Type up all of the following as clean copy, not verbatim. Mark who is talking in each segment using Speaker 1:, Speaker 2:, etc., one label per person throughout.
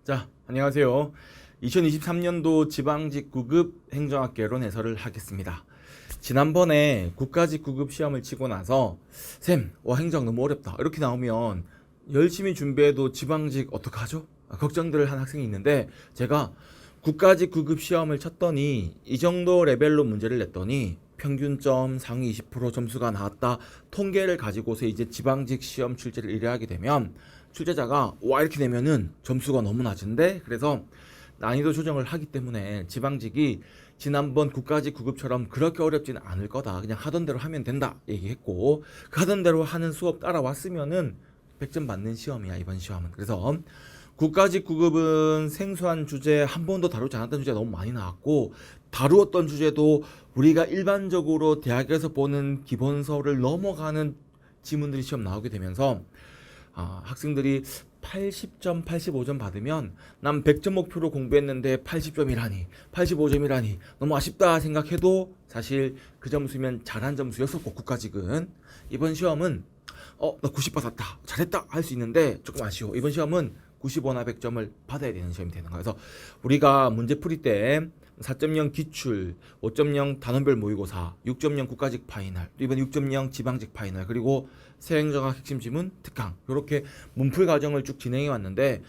Speaker 1: 자, 안녕하세요. 2023년도 지방직 구급 행정학개론 해설을 하겠습니다. 지난번에 국가직 구급 시험을 치고 나서 쌤, 행정 너무 어렵다 이렇게 나오면 열심히 준비해도 지방직 어떡하죠? 걱정들을 한 학생이 있는데 제가 국가직 구급 시험을 쳤더니 이 정도 레벨로 문제를 냈더니 평균점 상위 20% 점수가 나왔다 통계를 가지고서 이제 지방직 시험 출제를 의뢰하게 되면 출제자가 이렇게 내면은 점수가 너무 낮은데, 그래서 난이도 조정을 하기 때문에 지방직이 지난번 국가직 구급처럼 그렇게 어렵지는 않을 거다, 그냥 하던 대로 하면 된다 얘기했고, 그 하던 대로 하는 수업 따라왔으면은 100점 받는 시험이야 이번 시험은. 그래서 국가직 구급은 생소한 주제, 한 번도 다루지 않았던 주제가 너무 많이 나왔고, 다루었던 주제도 우리가 일반적으로 대학에서 보는 기본서를 넘어가는 지문들이 시험 나오게 되면서 학생들이 80점, 85점 받으면 난 100점 목표로 공부했는데 80점이라니, 85점이라니 너무 아쉽다 생각해도 사실 그 점수면 잘한 점수였었고, 국가직은 이번 시험은 나 90 받았다, 잘했다 할 수 있는데 조금 아쉬워. 이번 시험은 95나 100점을 받아야 되는 시험이 되는 거예요. 그래서 우리가 문제 풀이 때 4.0 기출, 5.0 단원별 모의고사, 6.0 국가직 파이널, 이번 6.0 지방직 파이널, 그리고 새행정학 핵심 지문 특강, 이렇게 문풀 과정을 쭉 진행해 왔는데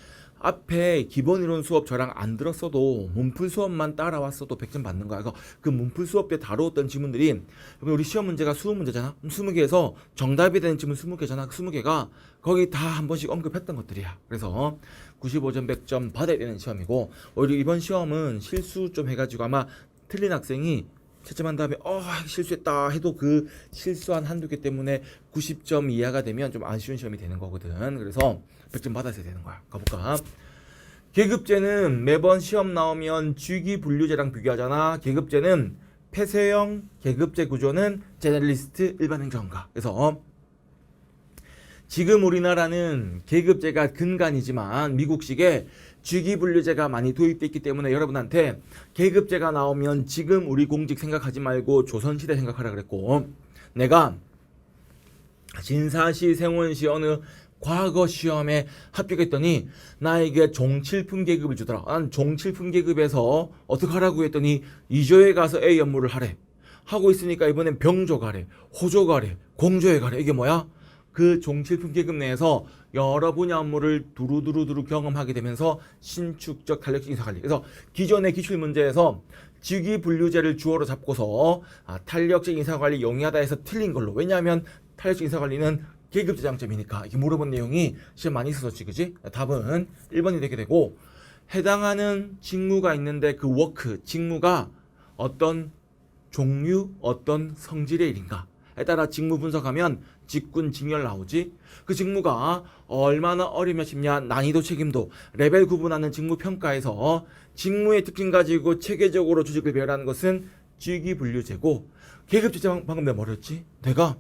Speaker 1: 앞에 기본 이론 수업 저랑 안 들었어도 문풀 수업만 따라왔어도 100점 받는 거야. 그래서 그 문풀 수업 때 다루었던 지문들이, 우리 시험 문제가 20문제잖아. 20개에서 정답이 되는 지문 20개잖아. 20개가 거기 다 한 번씩 언급했던 것들이야. 그래서 95점, 100점 받아야 되는 시험이고, 오히려 이번 시험은 실수 좀 해가지고 아마 틀린 학생이 채점한 다음에 실수했다 해도 그 실수한 한두 개 때문에 90점 이하가 되면 좀 아쉬운 시험이 되는 거거든. 그래서 100점 받았어야 되는 거야. 가볼까? 계급제는 매번 시험 나오면 주기 분류제랑 비교하잖아. 계급제는 폐쇄형, 계급제 구조는 제너럴리스트, 일반행정가. 그래서 지금 우리나라는 계급제가 근간이지만 미국식의 주기분류제가 많이 도입되어 있기 때문에 여러분한테 계급제가 나오면 지금 우리 공직 생각하지 말고 조선시대 생각하라 그랬고, 내가 진사시, 생원시 어느 과거 시험에 합격했더니 나에게 종칠품 계급을 주더라. 난 종칠품 계급에서 어떻게 하라고 했더니 이조에 가서 A 업무를 하래. 하고 있으니까 이번엔 병조 가래, 호조 가래, 공조에 가래. 이게 뭐야? 그 종칠품 계급 내에서 여러 분야 업무를 두루두루 경험하게 되면서 신축적 탄력적 인사관리. 그래서 기존의 기출 문제에서 직위분류제를 주어로 잡고서 탄력적 인사관리 용이하다 해서 틀린 걸로. 왜냐하면 탄력적 인사관리는 계급제 장점이니까 이게 물어본 내용이 시험 많이 있었지, 그지? 답은 1번이 되게 되고, 해당하는 직무가 있는데 그 워크, 직무가 어떤 종류, 어떤 성질의 일인가 에 따라 직무 분석하면 직군, 직렬 나오지. 그 직무가 얼마나 어리면 쉽냐, 난이도, 책임도, 레벨 구분하는 직무 평가에서 직무의 특징 가지고 체계적으로 조직을 배열하는 것은 직위분류제고, 계급제 방금 내가 뭐랬지? 내가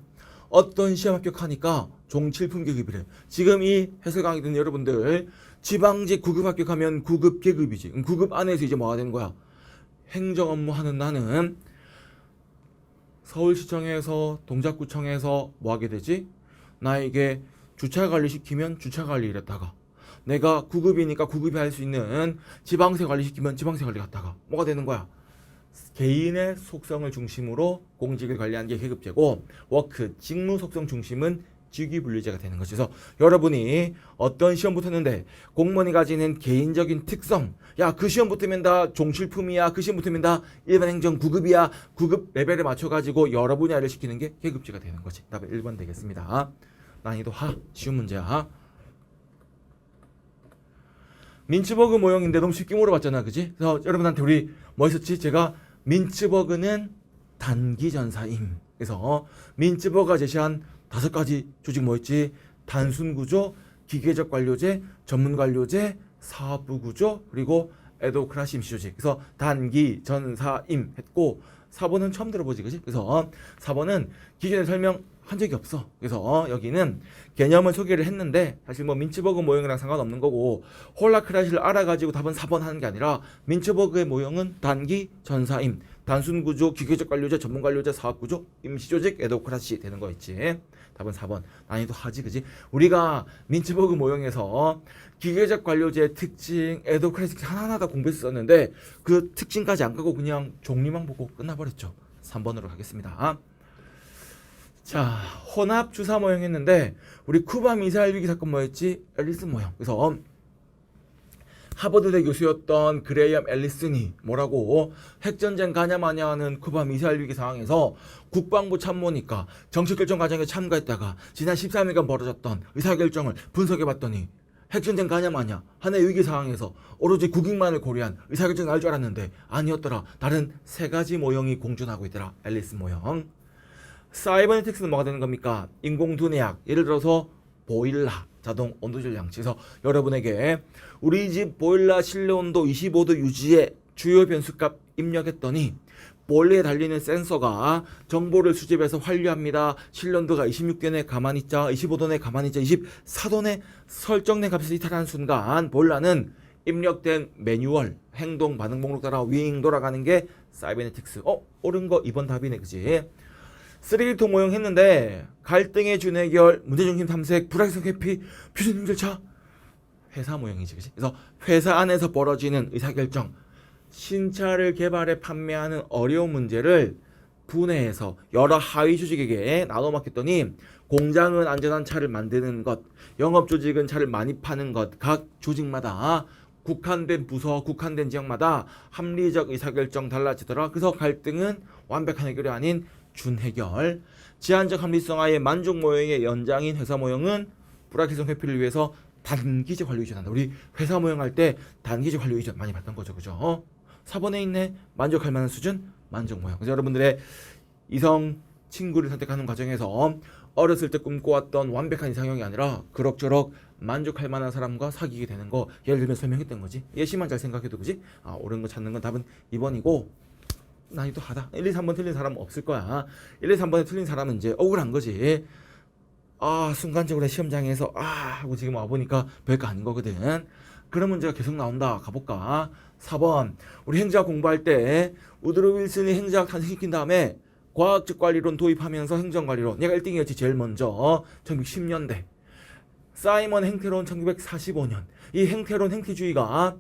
Speaker 1: 어떤 시험 합격하니까 종칠품 계급이래. 지금 이 해설 강의 듣는 여러분들 지방직 구급 합격하면 구급 계급이지. 구급 안에서 이제 뭐가 되는 거야? 행정 업무 하는 나는 서울시청에서, 동작구청에서 뭐 하게 되지? 나에게 주차관리 시키면 주차관리 일했다가, 내가 구급이니까 구급이 할 수 있는 지방세 관리 시키면 지방세 관리 갔다가 뭐가 되는 거야? 개인의 속성을 중심으로 공직을 관리하는 게 계급제고, 워크, 직무 속성 중심은 직위분류제가 되는 거죠. 그래서 여러분이 어떤 시험 붙었는데 공무원이 가지는 개인적인 특성, 야 그 시험 붙으면 다 종칠품이야, 그 시험 붙으면 다 일반행정 구급이야, 구급 레벨에 맞춰가지고 여러 분야를 시키는 게 계급제가 되는 거지. 답은 1번 되겠습니다. 난이도 하, 쉬운 문제야. 민츠버그 모형인데 너무 쉽게 물어봤잖아, 그지? 그래서 여러분한테 우리 뭐 했었지? 제가 민츠버그는 단기전사임. 그래서 민츠버그가 제시한 5가지 조직 뭐였지? 단순구조, 기계적 관료제, 전문관료제, 사업부 구조, 그리고 에도크라시 임시조직. 그래서 단기, 전사임 했고, 4번은 처음 들어보지, 그지? 그래서 4번은 기존에 설명한 적이 없어. 그래서 여기는 개념을 소개를 했는데 사실 뭐 민츠버그 모형이랑 상관없는 거고, 홀라크라시를 알아가지고 답은 4번 하는 게 아니라 민츠버그의 모형은 단기, 전사임, 단순구조, 기계적 관료제, 전문관료제, 사업구조, 임시조직, 에도크라시 되는 거 있지. 답은 4번. 난이도 하지, 그지? 우리가 민츠버그 모형에서 기계적 관료제의 특징, 에도크라틱 하나하나 다 공부했었는데 그 특징까지 안 가고 그냥 종류만 보고 끝나버렸죠. 3번으로 가겠습니다. 자, 혼합 주사 모형 했는데 우리 쿠바 미사일 위기 사건 뭐였지? 앨리스 모형. 그래서 하버드대 교수였던 그레이엄 앨리슨이 뭐라고 핵전쟁 가냐마냐 하는 쿠바 미사일 위기 상황에서 국방부 참모니까 정책결정 과정에 참가했다가 지난 13일간 벌어졌던 의사결정을 분석해봤더니 핵전쟁 가냐마냐 하는 위기 상황에서 오로지 국익만을 고려한 의사결정이 나올 줄 알았는데 아니었더라. 다른 3가지 모형이 공존하고 있더라. 앨리슨 모형. 사이버네틱스는 뭐가 되는 겁니까? 인공두뇌학. 예를 들어서 보일러, 자동 온도조절 장치. 그래서 여러분에게 우리 집 보일러 실내 온도 25도 유지에 주요 변수값 입력했더니 보일러에 달리는 센서가 정보를 수집해서 환류합니다. 실내 온도가 26도 내 가만히 있자, 25도 내 가만히 있자, 24도 내 설정된 값에서 이탈하는 순간 보일러는 입력된 매뉴얼, 행동, 반응 목록 따라 윙 돌아가는 게 사이버네틱스. 옳은 거 2번 답이네, 그지? 쓰레기통 모형 했는데 갈등의 준해결, 문제중심 탐색, 불확실성 회피, 표준 절차. 회사 모형이지, 그치? 그래서 회사 안에서 벌어지는 의사결정, 신차를 개발해 판매하는 어려운 문제를 분해해서 여러 하위 조직에게 나눠 맡겼더니 공장은 안전한 차를 만드는 것, 영업 조직은 차를 많이 파는 것, 각 조직마다 국한된 부서, 국한된 지역마다 합리적 의사결정 달라지더라. 그래서 갈등은 완벽한 해결이 아닌 준해결. 제한적 합리성하의 만족 모형의 연장인 회사 모형은 불확실성 회피를 위해서 단기적 관료 이전한다. 우리 회사 모형 할 때 단기적 관료 이전 많이 봤던 거죠, 그죠? 4번에 있네. 만족할 만한 수준 만족 모형. 그래서 여러분들의 이성 친구를 선택하는 과정에서 어렸을 때 꿈꿔왔던 완벽한 이상형이 아니라 그럭저럭 만족할 만한 사람과 사귀게 되는 거 예를 들면 설명했던 거지. 예시만 잘 생각해도, 그지? 옳은 거 찾는 건 답은 2번이고 난이도 하다. 1, 2, 3번 틀린 사람은 없을 거야. 1, 2, 3번에 틀린 사람은 이제 억울한 거지. 순간적으로 시험장에서 하고 지금 와보니까 별거 아닌 거거든. 그런 문제가 계속 나온다. 가볼까? 4번. 우리 행정학 공부할 때 우드로 윌슨이 행정학 탄생시킨 다음에 과학적 관리론 도입하면서 행정관리론. 얘가 1등이었지 제일 먼저. 1910년대. 사이먼 행태론 1945년. 이 행태론 행태주의가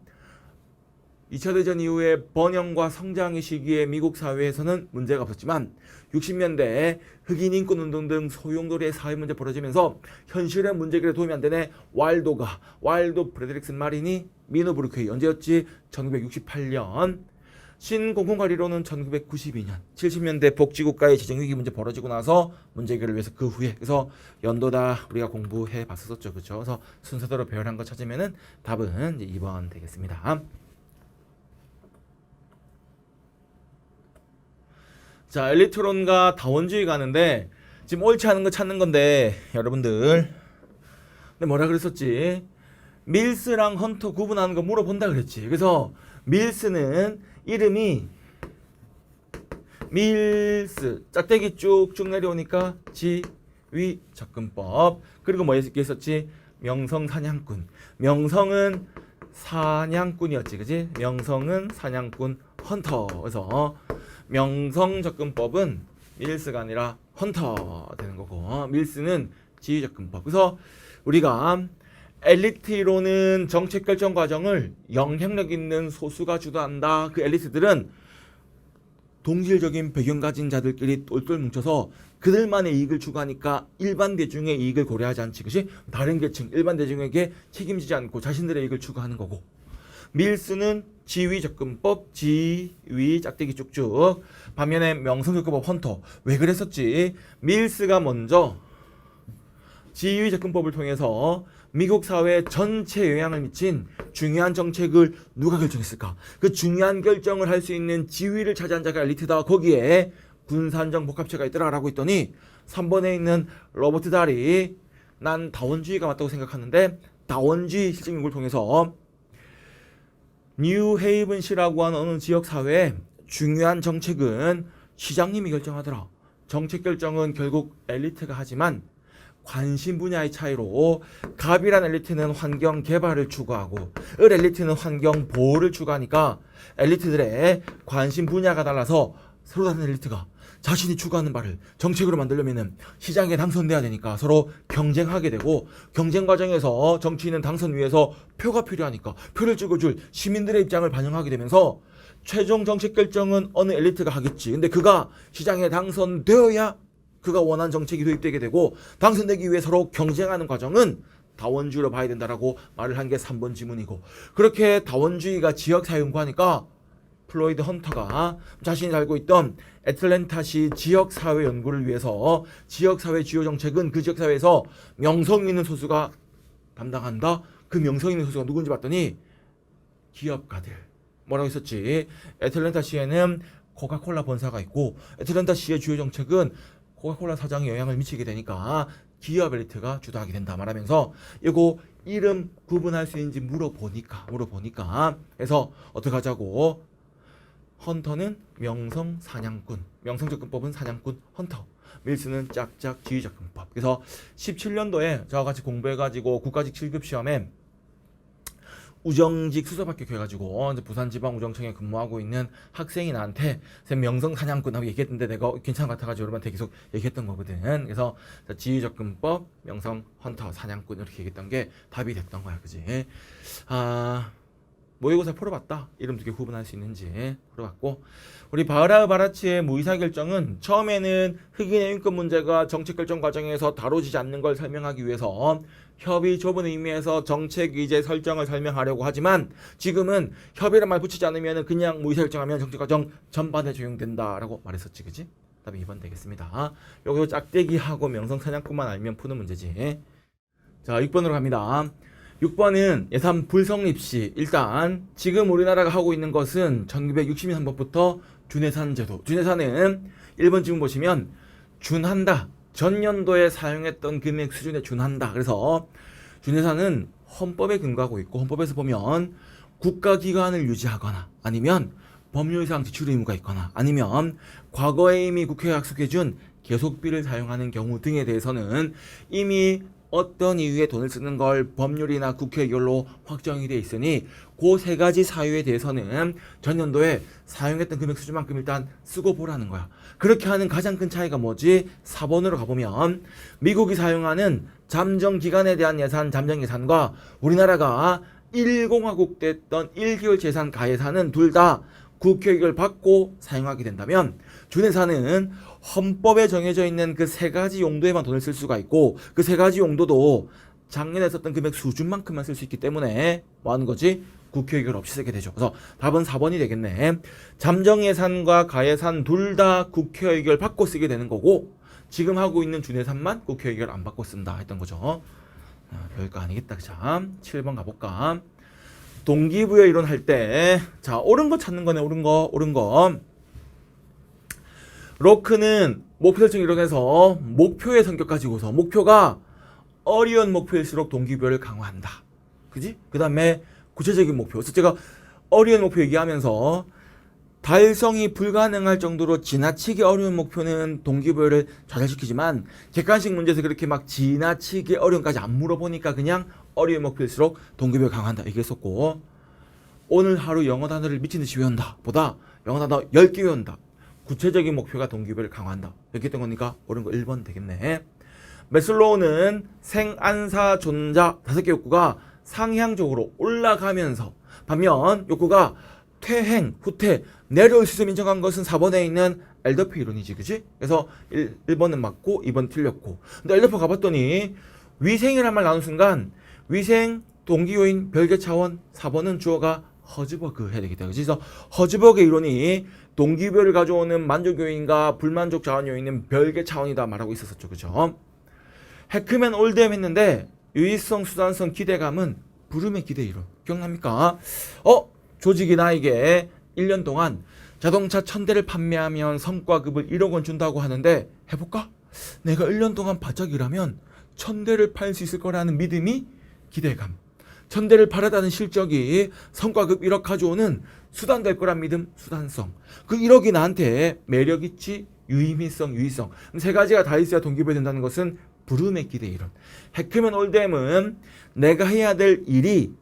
Speaker 1: 2차 대전 이후에 번영과 성장의 시기에 미국 사회에서는 문제가 없었지만 60년대에 흑인 인권 운동 등 소용돌이의 사회 문제 벌어지면서 현실의 문제 해결에 도움이 안 되네. 와일도 프레드릭슨 마린이 미노 브루크의 언제였지? 1968년. 신공공관리론은 1992년. 70년대 복지국가의 재정위기 문제 벌어지고 나서 문제 해결을 위해서 그 후에. 그래서 연도다 우리가 공부해 봤었죠, 그렇죠? 그래서 순서대로 배열한 거 찾으면은 답은 이제 2번 되겠습니다. 자, 엘리트론과 다원주의 가는데 지금 옳지 않은 거 찾는 건데 여러분들 근데 뭐라 그랬었지? 밀스랑 헌터 구분하는 거 물어본다 그랬지. 그래서 밀스는 이름이 밀스 짝대기 쭉쭉 내려오니까 지위 접근법. 그리고 뭐 했었지? 명성 사냥꾼. 명성은 사냥꾼이었지, 그지? 명성은 사냥꾼 헌터. 그래서 명성 접근법은 밀스가 아니라 헌터 되는 거고 밀스는 지위 접근법. 그래서 우리가 엘리트로는 정책 결정 과정을 영향력 있는 소수가 주도한다. 그 엘리트들은 동질적인 배경 가진 자들끼리 똘똘 뭉쳐서 그들만의 이익을 추구하니까 일반 대중의 이익을 고려하지 않지, 그치? 다른 계층, 일반 대중에게 책임지지 않고 자신들의 이익을 추구하는 거고 밀스는 지위 접근법, 지위 짝대기 쭉쭉. 반면에 명성 접근법 헌터. 왜 그랬었지? 밀스가 먼저 지위 접근법을 통해서 미국 사회 전체 영향을 미친 중요한 정책을 누가 결정했을까? 그 중요한 결정을 할 수 있는 지위를 차지한 자가 엘리트다. 거기에 군산정 복합체가 있더라라고 했더니 3번에 있는 로버트 달이 난 다원주의가 맞다고 생각하는데 다원주의 실증 연구를 통해서 뉴헤이븐시라고 하는 어느 지역 사회에 중요한 정책은 시장님이 결정하더라. 정책 결정은 결국 엘리트가 하지만 관심 분야의 차이로 갑이란 엘리트는 환경 개발을 추구하고 을 엘리트는 환경 보호를 추구하니까 엘리트들의 관심 분야가 달라서 서로 다른 엘리트가 자신이 추구하는 바를 정책으로 만들려면은 시장에 당선돼야 되니까 서로 경쟁하게 되고, 경쟁 과정에서 정치인은 당선 위해서 표가 필요하니까 표를 찍어줄 시민들의 입장을 반영하게 되면서 최종 정책 결정은 어느 엘리트가 하겠지. 근데 그가 시장에 당선되어야 그가 원하는 정책이 도입되게 되고, 당선되기 위해 서로 경쟁하는 과정은 다원주의로 봐야 된다라고 말을 한 게 3번 지문이고, 그렇게 다원주의가 지역 사회연구하니까 플로이드 헌터가 자신이 살고 있던 애틀랜타시 지역사회 연구를 위해서 지역사회 주요 정책은 그 지역사회에서 명성 있는 소수가 담당한다. 그 명성 있는 소수가 누군지 봤더니 기업가들. 뭐라고 했었지? 애틀랜타시에는 코카콜라 본사가 있고, 애틀랜타시의 주요 정책은 코카콜라 사장에 영향을 미치게 되니까 기업 엘리트가 주도하게 된다 말하면서, 이거 이름 구분할 수 있는지 물어보니까 그래서 어떻게 하자고, 헌터는 명성 사냥꾼, 명성 접근법은 사냥꾼 헌터, 밀스는 짝짝 지휘 접근법. 그래서 17년도에 저와 같이 공부해가지고 국가직 7급 시험에 우정직 수석 합격해가지고 부산지방우정청에 근무하고 있는 학생이 나한테 쌤 명성 사냥꾼 하고 얘기했는데 내가 괜찮은 것 같아가지고 여러분한테 계속 얘기했던 거거든. 그래서 지휘 접근법, 명성 헌터, 사냥꾼 이렇게 얘기했던 게 답이 됐던 거야, 그지? 모의고사 풀어봤다. 이름 두 개 구분할 수 있는지 풀어봤고, 우리 바흐라흐 바라치의 무의사 결정은 처음에는 흑인의 인권 문제가 정책 결정 과정에서 다뤄지지 않는 걸 설명하기 위해서 협의 좁은 의미에서 정책 의제 설정을 설명하려고 하지만, 지금은 협의란 말 붙이지 않으면 그냥 무의사 결정하면 정책 과정 전반에 적용된다라고 말했었지, 그지? 답이 2번 되겠습니다. 여기서 짝대기하고 명성 사냥꾼만 알면 푸는 문제지. 자, 6번으로 갑니다. 6번은 예산 불성립 시, 일단 지금 우리나라가 하고 있는 것은 1963년부터 준예산 제도. 준예산은 1번 지문 보시면 준한다, 전년도에 사용했던 금액 수준에 준한다. 그래서 준예산은 헌법에 근거하고 있고, 헌법에서 보면 국가기관을 유지하거나 아니면 법률상 지출 의무가 있거나 아니면 과거에 이미 국회가 약속해준 계속비를 사용하는 경우 등에 대해서는 이미 어떤 이유에 돈을 쓰는 걸 법률이나 국회 의결로 확정이 돼 있으니 그 세 가지 사유에 대해서는 전년도에 사용했던 금액 수준만큼 일단 쓰고 보라는 거야. 그렇게 하는 가장 큰 차이가 뭐지? 4번으로 가보면 미국이 사용하는 잠정기간에 대한 예산, 잠정예산과 우리나라가 1공화국 때던 1개월 재산, 가예산은 둘 다 국회 의결 받고 사용하게 된다면, 준예산은 헌법에 정해져 있는 그 세 가지 용도에만 돈을 쓸 수가 있고, 그 세 가지 용도도 작년에 썼던 금액 수준만큼만 쓸 수 있기 때문에 뭐 하는 거지? 국회 의결 없이 쓰게 되죠. 그래서 답은 4번이 되겠네. 잠정예산과 가예산 둘 다 국회 의결 받고 쓰게 되는 거고, 지금 하고 있는 준예산만 국회 의결 안 받고 쓴다 했던 거죠. 별거 아니겠다. 자, 7번 가볼까? 동기부여 이론 할 때, 자, 옳은 거 찾는 거네. 옳은 거. 로크는 목표 설정 이론에서 목표의 성격 가지고서 목표가 어려운 목표일수록 동기부여를 강화한다. 그지? 그 다음에 구체적인 목표. 그래서 제가 어려운 목표 얘기하면서 달성이 불가능할 정도로 지나치게 어려운 목표는 동기부여를 좌절시키지만, 객관식 문제에서 그렇게 막 지나치게 어려움까지 안 물어보니까 그냥 어려운 목표일수록 동기부여 강화한다 얘기했었고, 오늘 하루 영어 단어를 미친듯이 외운다 보다 영어 단어 10개 외운다, 구체적인 목표가 동기부여를 강화한다 이렇게 했던 거니까 옳은 거 1번 되겠네. 매슬로우는 생안사 존자 5개 욕구가 상향적으로 올라가면서, 반면 욕구가 퇴행, 후퇴, 내려올 수 있음을 인정한 것은 4번에 있는 엘더프 이론이지, 그지? 그래서 1번은 맞고 2번 틀렸고. 근데 엘더프 가봤더니 위생이란 말 나눈 순간 위생, 동기요인, 별개 차원, 4번은 주어가 허즈버그 해야 되겠다. 그래서 허즈버그 이론이 동기부여를 가져오는 만족 요인과 불만족 자원 요인은 별개 차원이다 말하고 있었었죠, 그죠? 해크맨 올드햄 했는데 유의성, 수단성, 기대감은 부름의 기대 이론 기억납니까? 조직이 나에게 1년 동안 자동차 1000대를 판매하면 성과급을 1억 원 준다고 하는데 해볼까? 내가 1년 동안 바짝 일하면 1000대를 팔 수 있을 거라는 믿음이 기대감, 1000대를 팔았다는 실적이 성과급 1억 가져오는 수단 될 거란 믿음, 수단성. 그 1억이 나한테 매력있지, 유의미성, 유의성. 세 가지가 다 있어야 동기부여 된다는 것은 부름의 기대 이론. 해크맨 올드햄은 내가 해야 될 일이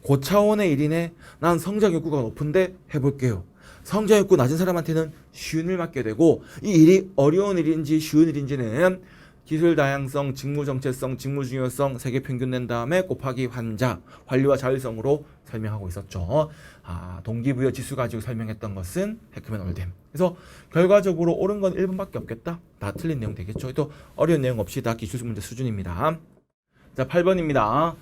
Speaker 1: 고차원의 일이네, 난 성장 욕구가 높은데 해볼게요. 성적이 높고 낮은 사람한테는 쉬운 일 맡게 되고, 이 일이 어려운 일인지 쉬운 일인지는 기술 다양성, 직무 정체성, 직무 중요성, 세계 평균 낸 다음에 곱하기 환자, 관리와 자율성으로 설명하고 있었죠. 동기부여 지수 가지고 설명했던 것은 해크맨 올뎀. 그래서 결과적으로 옳은 건 1번밖에 없겠다. 다 틀린 내용 되겠죠. 또 어려운 내용 없이 다 기술 문제 수준입니다. 자, 8번입니다.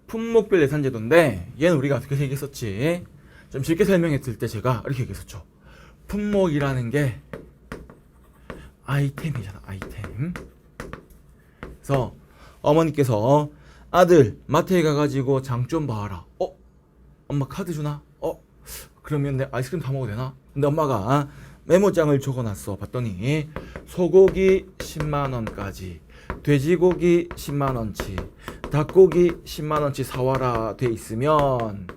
Speaker 1: 품목별 예산 제도인데 얘는 우리가 어떻게 얘기했었지? 좀 쉽게 설명했을 때 제가 이렇게 얘기했었죠. 품목이라는 게 아이템이잖아. 아이템. 그래서 어머니께서 아들 마트에 가가지고 장 좀 봐라. 엄마 카드 주나? 그러면 내 아이스크림 다 먹어도 되나? 근데 엄마가 메모장을 적어놨어. 봤더니 소고기 10만원까지, 돼지고기 10만원치, 닭고기 10만원치 사와라 돼 있으면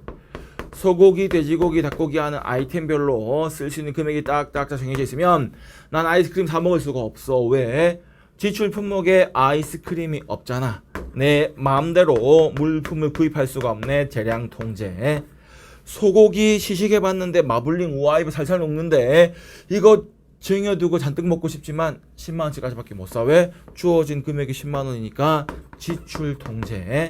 Speaker 1: 소고기, 돼지고기, 닭고기 하는 아이템별로 쓸 수 있는 금액이 딱딱 정해져 있으면 난 아이스크림 사 먹을 수가 없어. 왜? 지출 품목에 아이스크림이 없잖아. 내 마음대로 물품을 구입할 수가 없네. 재량 통제. 소고기 시식해봤는데 마블링 우아이브 살살 녹는데 이거 쟁여두고 잔뜩 먹고 싶지만 10만원치까지밖에 못 사. 왜? 주어진 금액이 10만원이니까 지출 통제.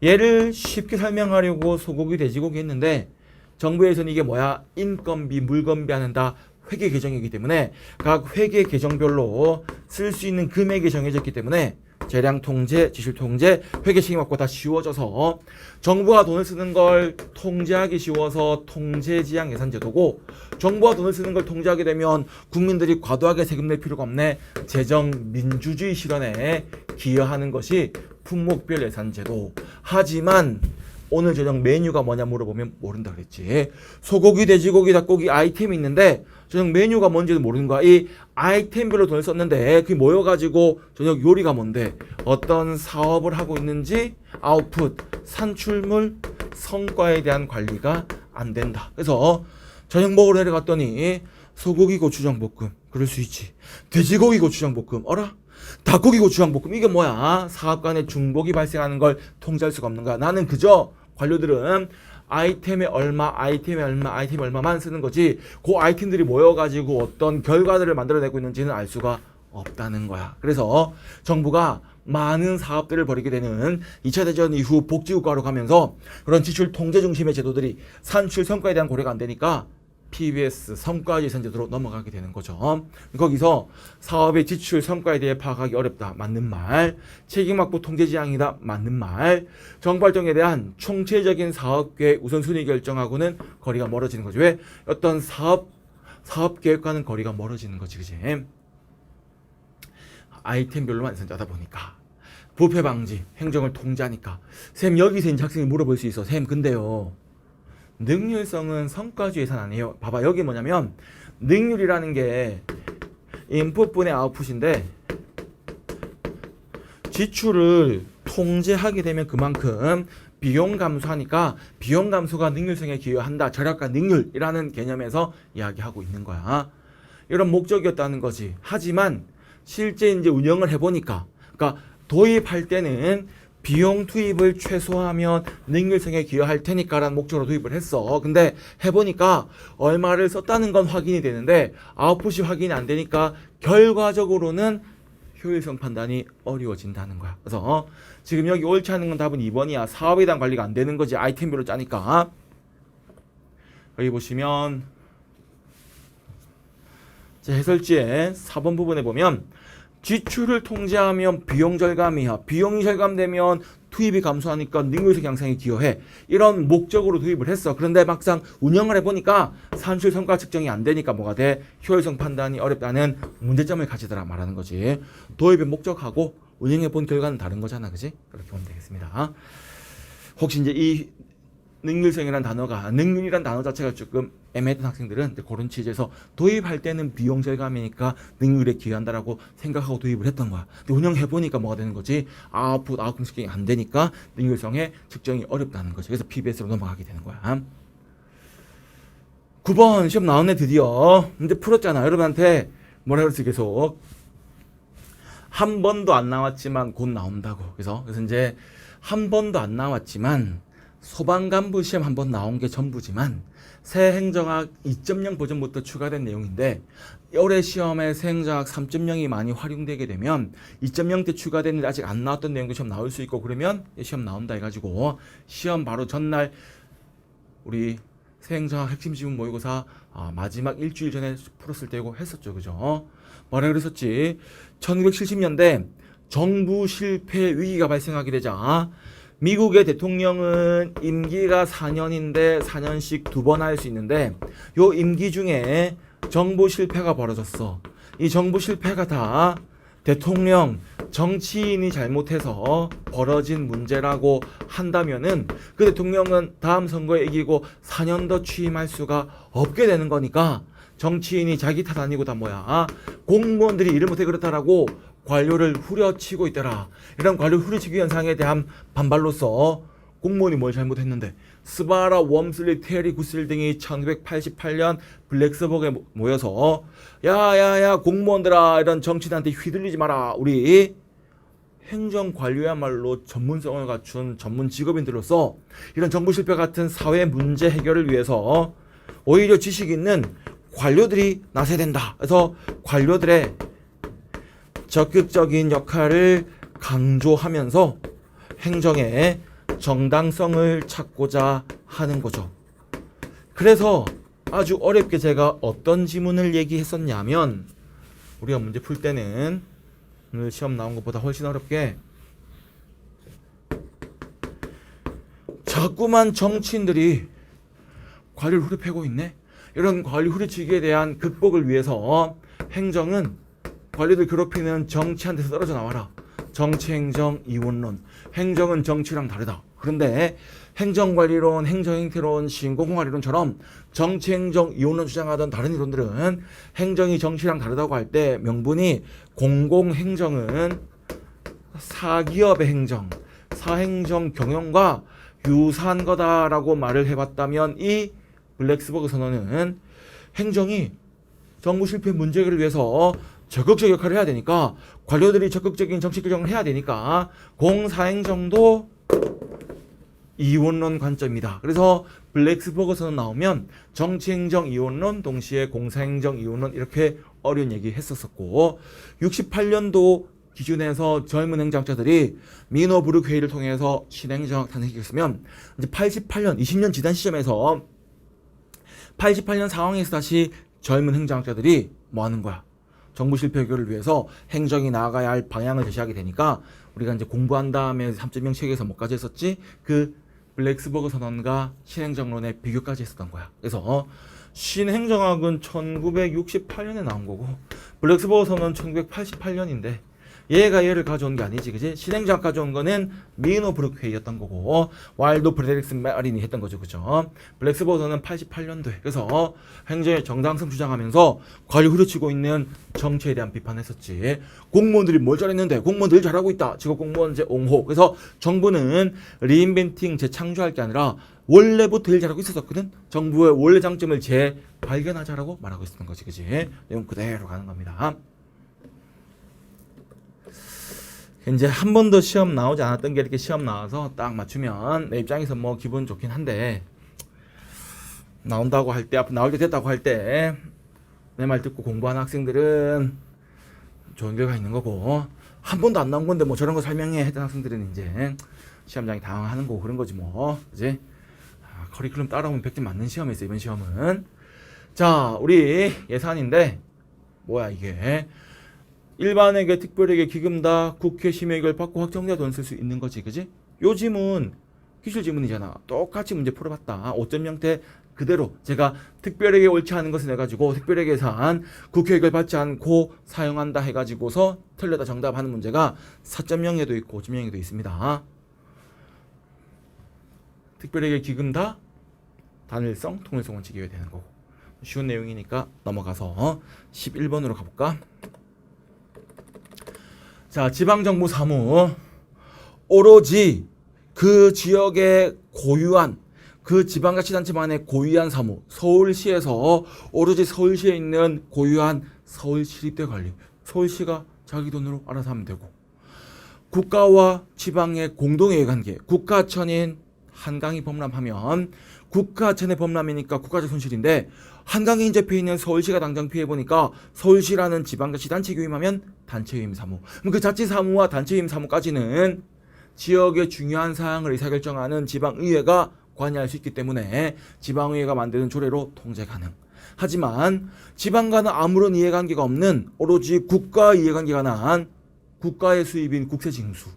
Speaker 1: 얘를 쉽게 설명하려고 소고기, 돼지고기 했는데 정부에서는 이게 뭐야? 인건비, 물건비 하는 다 회계 계정이기 때문에 각 회계 계정별로 쓸 수 있는 금액이 정해졌기 때문에 재량 통제, 지출 통제, 회계 책임 없고 다 쉬워져서 정부가 돈을 쓰는 걸 통제하기 쉬워서 통제지향 예산 제도고, 정부가 돈을 쓰는 걸 통제하게 되면 국민들이 과도하게 세금 낼 필요가 없네. 재정 민주주의 실현에 기여하는 것이 품목별 예산 제도. 하지만 오늘 저녁 메뉴가 뭐냐 물어보면 모른다 그랬지. 소고기, 돼지고기, 닭고기 아이템이 있는데 저녁 메뉴가 뭔지도 모르는 거야. 이 아이템별로 돈을 썼는데 그게 모여가지고 저녁 요리가 뭔데, 어떤 사업을 하고 있는지 아웃풋, 산출물, 성과에 대한 관리가 안 된다. 그래서 저녁 먹으러 내려갔더니 소고기 고추장 볶음, 그럴 수 있지. 돼지고기 고추장 볶음, 어라? 닭고기 고추장 볶음, 이게 뭐야? 사업 간에 중복이 발생하는 걸 통제할 수가 없는 거야. 나는 그저 관료들은 아이템에 얼마, 아이템에 얼마, 아이템에 얼마만 쓰는 거지 그 아이템들이 모여가지고 어떤 결과들을 만들어내고 있는지는 알 수가 없다는 거야. 그래서 정부가 많은 사업들을 벌이게 되는 2차 대전 이후 복지국가로 가면서 그런 지출 통제 중심의 제도들이 산출 성과에 대한 고려가 안 되니까 PBS 성과 예산 제도로 넘어가게 되는 거죠. 거기서 사업의 지출 성과에 대해 파악하기 어렵다. 맞는 말. 책임 확보 통제 지향이다. 맞는 말. 정부 활동에 대한 총체적인 사업 계획 우선순위 결정하고는 거리가 멀어지는 거죠. 왜? 어떤 사업 계획과는 거리가 멀어지는 거지, 그지? 아이템별로만 예산짜다 보니까. 부패 방지, 행정을 통제하니까. 쌤, 여기서 이제 학생이 물어볼 수 있어. 쌤, 근데요, 능률성은 성과주 예산 아니에요. 봐봐, 여기 뭐냐면 능률이라는 게 인풋분의 아웃풋인데 지출을 통제하게 되면 그만큼 비용 감소하니까 비용 감소가 능률성에 기여한다. 절약과 능률이라는 개념에서 이야기하고 있는 거야. 이런 목적이었다는 거지. 하지만 실제 이제 운영을 해보니까, 그러니까 도입할 때는 비용 투입을 최소화하면 능률성에 기여할 테니까라는 목적으로 도입을 했어. 근데 해보니까 얼마를 썼다는 건 확인이 되는데 아웃풋이 확인이 안 되니까 결과적으로는 효율성 판단이 어려워진다는 거야. 그래서 지금 여기 옳지 않은 건 답은 2번이야. 사업에 대한 관리가 안 되는 거지. 아이템별로 짜니까. 여기 보시면 제 해설지에 4번 부분에 보면 지출을 통제하면 비용 절감이야. 비용이 절감되면 투입이 감소하니까 능률성 향상에 기여해. 이런 목적으로 도입을 했어. 그런데 막상 운영을 해보니까 산출 성과 측정이 안 되니까 뭐가 돼? 효율성 판단이 어렵다는 문제점을 가지더라 말하는 거지. 도입의 목적하고 운영해본 결과는 다른 거잖아. 그지? 그렇게 보면 되겠습니다. 혹시 이제 이 능률성이라는 단어가, 능률이라는 단어 자체가 조금 애매했던 학생들은 그런 취지에서 도입할 때는 비용 절감이니까 능률에 기여한다라고 생각하고 도입을 했던 거야. 근데 운영해보니까 뭐가 되는 거지? 아웃풋 측정이 안 되니까 능률성의 측정이 어렵다는 거지. 그래서 PBS로 넘어가게 되는 거야. 9번 시험 나왔네 드디어. 근데 풀었잖아. 여러분한테 뭐라 그랬지 계속. 한 번도 안 나왔지만 곧 나온다고. 그래서 이제 한 번도 안 나왔지만 소방간부 시험 한번 나온 게 전부지만 새 행정학 2.0 버전부터 추가된 내용인데 올해 시험에 새 행정학 3.0이 많이 활용되게 되면 2.0 때 추가된 아직 안 나왔던 내용도 시험 나올 수 있고 그러면 시험 나온다 해가지고 시험 바로 전날 우리 새 행정학 핵심 지문 모의고사 마지막 일주일 전에 풀었을 때고 했었죠. 그죠? 뭐라 그랬었지? 1970년대 정부 실패 위기가 발생하게 되자 미국의 대통령은 임기가 4년인데 4년씩 2번 할 수 있는데 요 임기 중에 정부 실패가 벌어졌어. 이 정부 실패가 다 대통령, 정치인이 잘못해서 벌어진 문제라고 한다면은 그 대통령은 다음 선거에 이기고 4년 더 취임할 수가 없게 되는 거니까 정치인이 자기 탓 아니고 다 뭐야? 공무원들이 일을 못해 그렇다라고 관료를 후려치고 있더라. 이런 관료 후려치기 현상에 대한 반발로서 공무원이 뭘 잘못했는데 스바라, 웜슬리, 테리, 구슬 등이 1988년 블랙스버그에 모여서 야야야 공무원들아 이런 정치인한테 휘둘리지 마라. 우리 행정관료야말로 전문성을 갖춘 전문 직업인들로서 이런 정부 실패 같은 사회 문제 해결을 위해서 오히려 지식 있는 관료들이 나서야 된다. 그래서 관료들의 적극적인 역할을 강조하면서 행정의 정당성을 찾고자 하는 거죠. 그래서 아주 어렵게 제가 어떤 지문을 얘기했었냐면 우리가 문제 풀 때는 오늘 시험 나온 것보다 훨씬 어렵게 자꾸만 정치인들이 관료를 후려패고 있네. 이런 관료 후려치기에 대한 극복을 위해서 행정은 관료들 괴롭히는 정치한테서 떨어져 나와라. 정치행정 이원론. 행정은 정치랑 다르다. 그런데 행정관리론, 행정행태론, 신공공관리론처럼 정치행정 이원론 주장하던 다른 이론들은 행정이 정치랑 다르다고 할 때 명분이 공공행정은 사기업의 행정, 사행정 경영과 유사한 거다라고 말을 해봤다면 이 블랙스버그 선언은 행정이 정부 실패 문제 해결을 위해서 적극적 역할을 해야 되니까 관료들이 적극적인 정치 결정을 해야 되니까 공사행정도 이원론 관점이다. 그래서 블랙스버그 선언 나오면 정치행정 이원론 동시에 공사행정 이원론 이렇게 어려운 얘기 했었었고 68년도 기준에서 젊은 행정학자들이 미노부르크 회의를 통해서 신행정학 탄생시켰으면 이제 88년 20년 지난 시점에서 88년 상황에서 다시 젊은 행정학자들이 뭐 하는 거야? 정부 실패 해결을 위해서 행정이 나아가야 할 방향을 제시하게 되니까 우리가 이제 공부한 다음에 3.0 체계에서 뭐까지 했었지? 그 블랙스버그 선언과 신행정론의 비교까지 했었던 거야. 그래서 신행정학은 1968년에 나온 거고 블랙스버그 선언은 1988년인데 얘가 얘를 가져온 게 아니지, 그지? 신행정학 가져온 거는 미노부르크 회의였던 거고 와일드 프레데릭스 마린이 했던 거죠, 그죠? 블랙스버그는 88년도에 그래서 행정의 정당성 주장하면서 관료 후려치고 있는 정치에 대한 비판했었지. 공무원들이 뭘 잘했는데 공무원들 잘하고 있다. 직업 공무원제 옹호. 그래서 정부는 리인벤팅 재창조할 게 아니라 원래부터 일 잘하고 있었거든. 정부의 원래 장점을 재발견하자라고 말하고 있었던 거지, 그지? 내용 그대로 가는 겁니다. 이제 한 번도 시험 나오지 않았던 게 이렇게 시험 나와서 딱 맞추면 내 입장에서 뭐 기분 좋긴 한데 나온다고 할 때 앞으로 나올 때 됐다고 할 때 내 말 듣고 공부하는 학생들은 좋은 결과 있는 거고 한 번도 안 나온 건데 뭐 저런 거 설명해 했던 학생들은 이제 시험장이 당황하는 거고 그런 거지 뭐, 그지? 커리큘럼 따라오면 100점 맞는 시험이었어 이번 시험은. 자, 우리 예산인데 뭐야 이게? 일반에게 특별에게 기금다 국회 심의결 받고 확정돼야 돈 쓸 수 있는 거지, 그지? 요 지문 기출 지문이잖아. 똑같이 문제 풀어봤다. 5.0대 그대로 제가 특별에게 옳지 않은 것을 내가지고 특별에게 예산 국회 의결 받지 않고 사용한다 해가지고서 틀렸다 정답하는 문제가 4.0에도 있고 5.0에도 있습니다. 특별에게 기금다 단일성 통일성 원칙이 되는 거고 쉬운 내용이니까 넘어가서 11번으로 가볼까? 자, 지방정부 사무 오로지 그 지역의 고유한 그 지방자치단체만의 고유한 사무 서울시에서 오로지 서울시에 있는 고유한 서울시립대 관리 서울시가 자기 돈으로 알아서 하면 되고 국가와 지방의 공동의 관계 국가천인 한강이 범람하면 국가 전체 범람이니까 국가적 손실인데 한강에 인접해 있는 서울시가 당장 피해보니까 서울시라는 지방자치단체 위임하면 단체 위임 사무. 그럼 그 자치 사무와 단체 위임 사무까지는 지역의 중요한 사항을 의사결정하는 지방의회가 관여할 수 있기 때문에 지방의회가 만드는 조례로 통제 가능. 하지만 지방과는 아무런 이해관계가 없는 오로지 국가 이해관계가 난 국가의 수입인 국세징수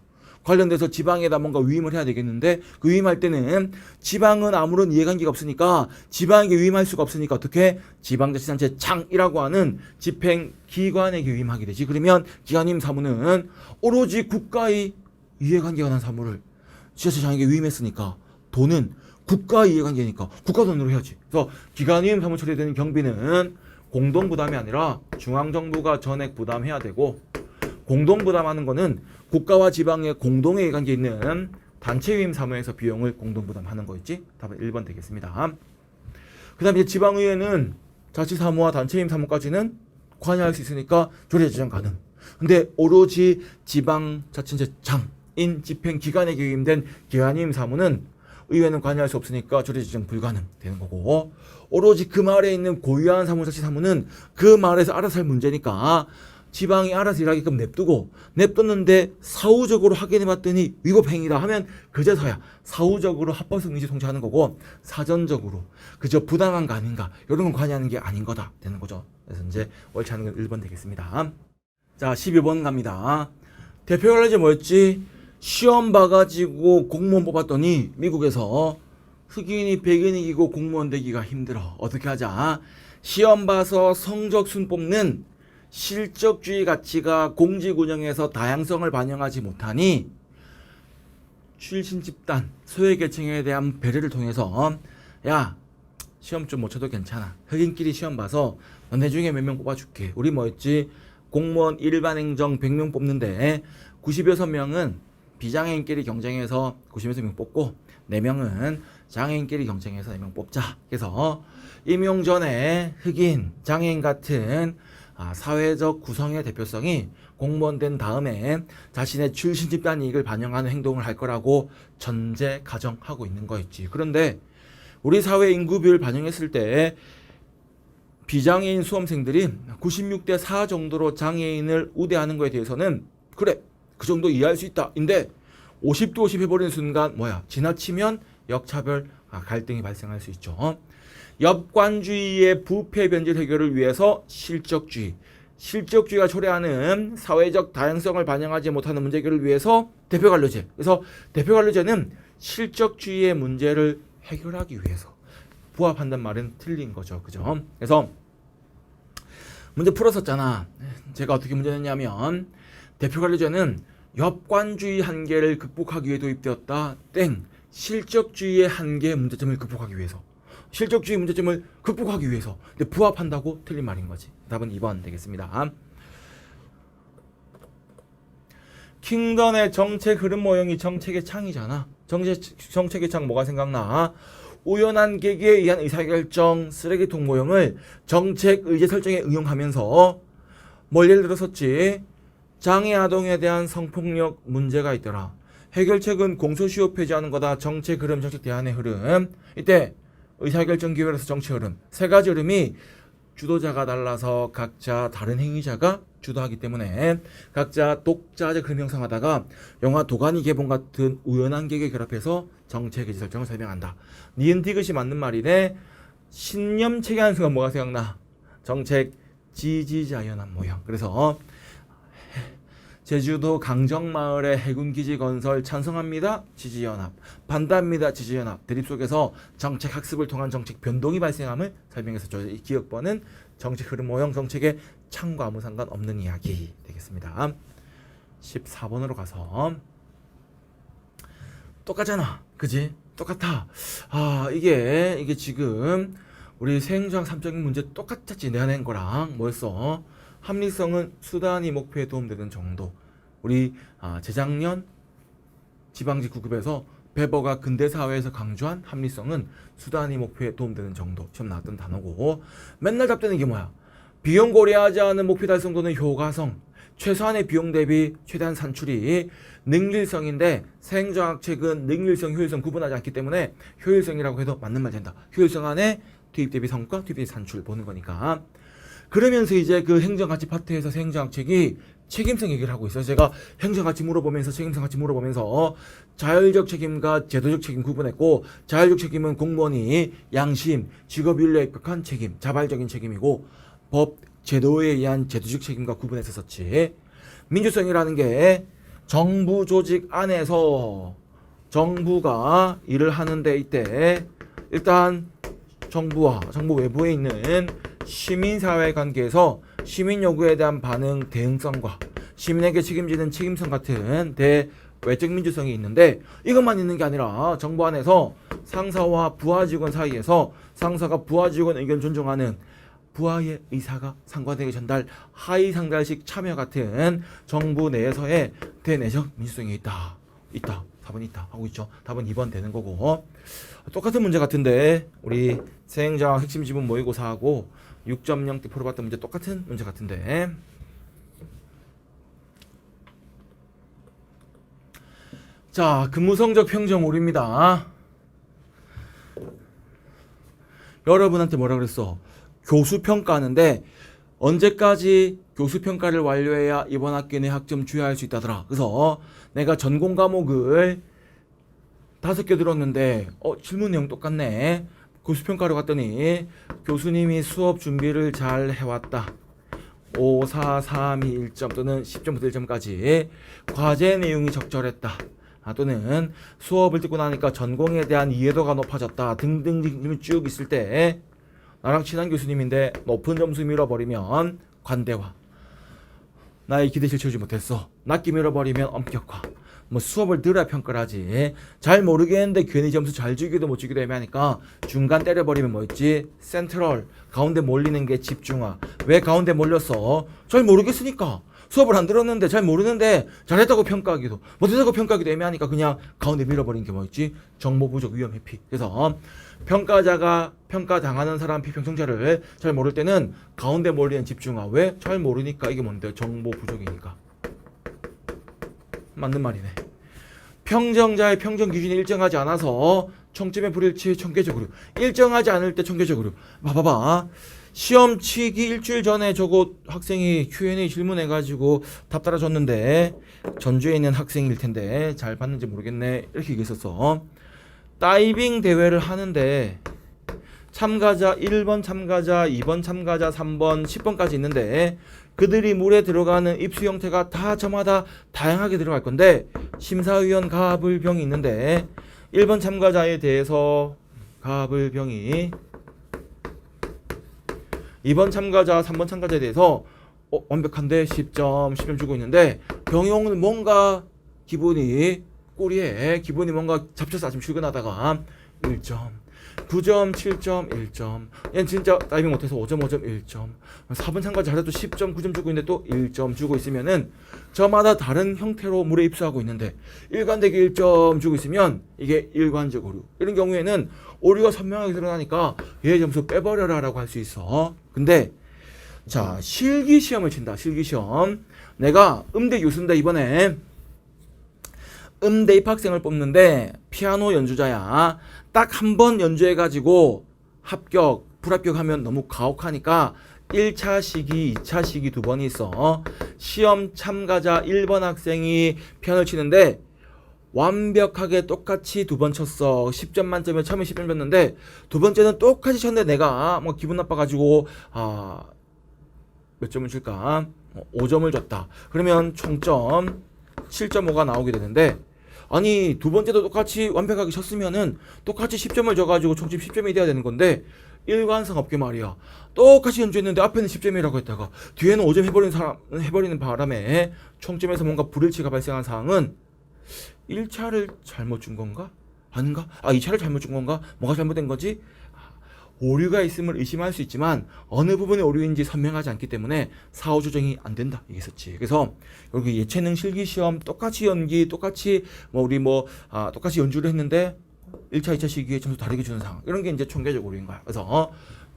Speaker 1: 관련돼서 지방에다 뭔가 위임을 해야 되겠는데 그 위임할 때는 지방은 아무런 이해관계가 없으니까 지방에게 위임할 수가 없으니까 어떻게 지방자치단체 장이라고 하는 집행기관에게 위임하게 되지. 그러면 기관임 사무는 오로지 국가의 이해관계가 난 사무를 지자체장에게 위임했으니까 돈은 국가 이해관계니까 국가 돈으로 해야지. 그래서 기관임 사무 처리되는 경비는 공동 부담이 아니라 중앙정부가 전액 부담해야 되고 공동 부담하는 거는 국가와 지방의 공동의 이해관계 있는 단체 위임 사무에서 비용을 공동 부담하는 거였지. 답은 1번 되겠습니다. 그 다음에 지방의회는 자치사무와 단체 위임 사무까지는 관여할 수 있으니까 조례 제정 가능. 근데 오로지 지방자치단체장인 집행기관에게 위임된 기관임 사무는 의회는 관여할 수 없으니까 조례 제정 불가능 되는 거고 오로지 그 마을에 있는 고유한 사무자치사무는 그 마을에서 알아서 할 문제니까 지방이 알아서 일하게끔 냅뒀는데 사후적으로 확인해봤더니 위법행위다 하면 그제서야 사후적으로 합법성 의지 통제하는 거고 사전적으로 그저 부당한 거 아닌가 이런 건 관여하는 게 아닌 거다 되는 거죠. 그래서 이제 옳지 않은 건 1번 되겠습니다. 자 12번 갑니다. 대표 관련제 뭐였지? 시험 봐가지고 공무원 뽑았더니 미국에서 흑인이 백인이 이기고 공무원 되기가 힘들어. 어떻게 하자? 시험 봐서 성적순 뽑는 실적주의 가치가 공직 운영에서 다양성을 반영하지 못하니 출신 집단, 소외계층에 대한 배려를 통해서 야 시험 좀 못 쳐도 괜찮아. 흑인끼리 시험 봐서 너네 중에 몇 명 뽑아줄게. 우리 뭐였지? 공무원 일반 행정 100명 뽑는데 96명은 비장애인끼리 경쟁해서 96명 뽑고 4명은 장애인끼리 경쟁해서 4명 뽑자. 그래서 임용 전에 흑인, 장애인 같은 사회적 구성의 대표성이 공무원 된 다음에 자신의 출신 집단 이익을 반영하는 행동을 할 거라고 전제 가정하고 있는 거였지. 그런데 우리 사회 인구 비율 반영했을 때 비장애인 수험생들이 96대 4 정도로 장애인을 우대하는 거에 대해서는 그래 그 정도 이해할 수 있다 인데 50대 50 해버리는 순간 지나치면 역차별 갈등이 발생할 수 있죠. 엽관주의의 부패 변질 해결을 위해서 실적주의가 초래하는 사회적 다양성을 반영하지 못하는 문제 해결을 위해서 대표관료제. 그래서 대표관료제는 실적주의의 문제를 해결하기 위해서 부합한다는 말은 틀린 거죠. 그죠? 그래서 문제 풀었었잖아. 제가 어떻게 문제 냈냐면 대표관료제는 엽관주의 한계를 극복하기 위해 도입되었다. 실적주의의 한계의 문제점을 극복하기 위해서. 실적주의 문제점을 극복하기 위해서. 근데 부합한다고 틀린 말인 거지. 답은 2번 되겠습니다. 킹던의 정책 흐름 모형이 정책의 창이잖아. 정책의 창 뭐가 생각나? 우연한 계기에 의한 의사결정 쓰레기통 모형을 정책 의제 설정에 응용하면서 뭘 예를 들었었지? 장애 아동에 대한 성폭력 문제가 있더라. 해결책은 공소시효 폐지하는 거다. 정책 흐름, 정책 대안의 흐름. 이때 의사결정 기회로서 정치 흐름. 세 가지 흐름이 주도자가 달라서 각자 다른 행위자가 주도하기 때문에 각자 독자적 흐름 형성하다가 영화 도가니 개봉 같은 우연한 계기에 결합해서 정책 의제 설정을 설명한다. 니은 디귿이 맞는 말이네. 신념 체계하는 순간 뭐가 생각나? 정책 지지자연한 모형. 그래서 제주도 강정마을의 해군기지 건설 찬성합니다. 지지연합. 반대합니다. 지지연합. 대립 속에서 정책 학습을 통한 정책 변동이 발생함을 설명했었죠. 이 기억번은 정책 흐름 모형 정책의 창과 아무 상관없는 이야기 되겠습니다. 14번으로 가서 똑같잖아. 그지? 똑같아. 이게 지금 우리 세행정 3적인 문제 똑같았지. 내가 낸 거랑 뭐였어? 합리성은 수단이 목표에 도움되는 정도. 우리 재작년 지방직 9급에서 베버가 근대사회에서 강조한 합리성은 수단이 목표에 도움되는 정도. 시험 나왔던 단어고 맨날 답되는 게 뭐야? 비용 고려하지 않은 목표 달성도는 효과성. 최소한의 비용 대비 최대한 산출이 능률성인데 행정학책은 능률성, 효율성 구분하지 않기 때문에 효율성이라고 해도 맞는 말 된다. 효율성 안에 투입 대비 성과, 투입 대비 산출 보는 거니까. 그러면서 이제 그 행정가치 파트에서 행정학책이 책임성 얘기를 하고 있어요. 제가 행정가치 물어보면서 책임성 같이 물어보면서 자율적 책임과 제도적 책임 구분했고, 자율적 책임은 공무원이 양심, 직업윤리에 입각한 책임, 자발적인 책임이고, 법, 제도에 의한 제도적 책임과 구분했었지. 민주성이라는 게 정부 조직 안에서 정부가 일을 하는데 이때 일단 정부와 정부 외부에 있는 시민사회 관계에서 시민 요구에 대한 반응 대응성과 시민에게 책임지는 책임성 같은 대외적 민주성이 있는데, 이것만 있는 게 아니라 정부 안에서 상사와 부하 직원 사이에서 상사가 부하 직원 의견 존중하는 부하의 의사가 상관에게 전달, 하위 상달식 참여 같은 정부 내에서의 대내적 민주성이 있다. 4번 있다 하고 있죠. 답은 2번 되는 거고, 똑같은 문제 같은데 우리 세행장 핵심 지문 모의고사하고 6.0 때 풀어봤던 문제 똑같은 문제 같은데, 자, 근무성적 평정 오류입니다. 여러분한테 뭐라 그랬어? 교수평가하는데 언제까지 교수평가를 완료해야 이번 학기 내 학점 주의할 수 있다더라. 그래서 내가 전공 과목을 5개 들었는데 질문 내용 똑같네. 교수평가로 갔더니 교수님이 수업 준비를 잘 해왔다. 5, 4, 3, 2, 1점 또는 10점부터 1점까지 과제 내용이 적절했다. 또는 수업을 듣고 나니까 전공에 대한 이해도가 높아졌다. 등등 쭉 있을 때 나랑 친한 교수님인데 높은 점수 밀어버리면 관대화, 나의 기대치를 채우지 못했어. 낮게 밀어버리면 엄격화. 뭐 수업을 들어야 평가를 하지. 잘 모르겠는데 괜히 점수 잘 주기도 못 주기도 애매하니까 중간 때려버리면 뭐 있지? 센트럴, 가운데 몰리는 게 집중화. 왜 가운데 몰렸어? 잘 모르겠으니까. 수업을 안 들었는데 잘 모르는데 잘했다고 평가하기도 못했다고 평가하기도 애매하니까 그냥 가운데 밀어버리는 게 뭐 있지? 정보 부족, 위험 회피. 그래서 평가자가 평가당하는 사람 피평청자를 잘 모를 때는 가운데 몰리는 집중화. 왜? 잘 모르니까. 이게 뭔데? 정보 부족이니까. 맞는 말이네. 평정자의 평정 기준이 일정하지 않아서 청점의 불일치, 청계적 오류. 일정하지 않을 때 청계적 오류. 봐봐. 시험 치기 일주일 전에 저거 학생이 Q&A 질문해가지고 답 따라줬는데 전주에 있는 학생일 텐데 잘 봤는지 모르겠네. 이렇게 얘기했었어. 다이빙 대회를 하는데 참가자 1번 참가자, 2번 참가자, 3번, 10번까지 있는데 그들이 물에 들어가는 입수 형태가 다 저마다 다양하게 들어갈 건데 심사위원 가불병이 있는데 1번 참가자에 대해서 가불병이, 2번 참가자, 3번 참가자에 대해서 완벽한데 10점, 10점 주고 있는데 병용은 뭔가 기분이 꼬리에 기분이 뭔가 잡혀서 아침 출근하다가 1점, 9점, 7점, 1점. 얘는 진짜 다이빙 못해서 5점, 5점, 1점. 4번 참가자 잘해도 10점, 9점 주고 있는데 또 1점 주고 있으면은 저마다 다른 형태로 물에 입수하고 있는데 일관되게 1점 주고 있으면 이게 일관적 오류. 이런 경우에는 오류가 선명하게 드러나니까 얘 점수 빼버려라 라고 할 수 있어. 근데 자, 실기시험을 친다. 실기시험. 내가 음대 교수인데 이번에 음대 입학생을 뽑는데 피아노 연주자야. 딱 한 번 연주해가지고 합격, 불합격하면 너무 가혹하니까 1차 시기, 2차 시기 두 번이 있어. 시험 참가자 1번 학생이 피아노를 치는데 완벽하게 똑같이 두 번 쳤어. 10점 만점에 처음에 10점 줬는데 두 번째는 똑같이 쳤는데 내가 뭐 기분 나빠가지고 몇 점을 줄까? 5점을 줬다. 그러면 총점 7.5가 나오게 되는데, 아니 두 번째도 똑같이 완벽하게 쳤으면은 똑같이 10점을 줘가지고 총점 10점이 돼야 되는 건데 일관성 없게 말이야. 똑같이 연주했는데 앞에는 10점이라고 했다가 뒤에는 5점 해버리는 바람에 총점에서 뭔가 불일치가 발생한 사항은 1차를 잘못 준 건가? 아닌가? 2차를 잘못 준 건가? 뭐가 잘못된 거지? 오류가 있음을 의심할 수 있지만 어느 부분의 오류인지 선명하지 않기 때문에 사후 조정이 안 된다 이랬었지. 그래서 여기 예체능 실기시험 똑같이 연기, 똑같이 똑같이 연주를 했는데 1차, 2차 시기에 점수 다르게 주는 상황, 이런 게 이제 총계적 오류인 거야. 그래서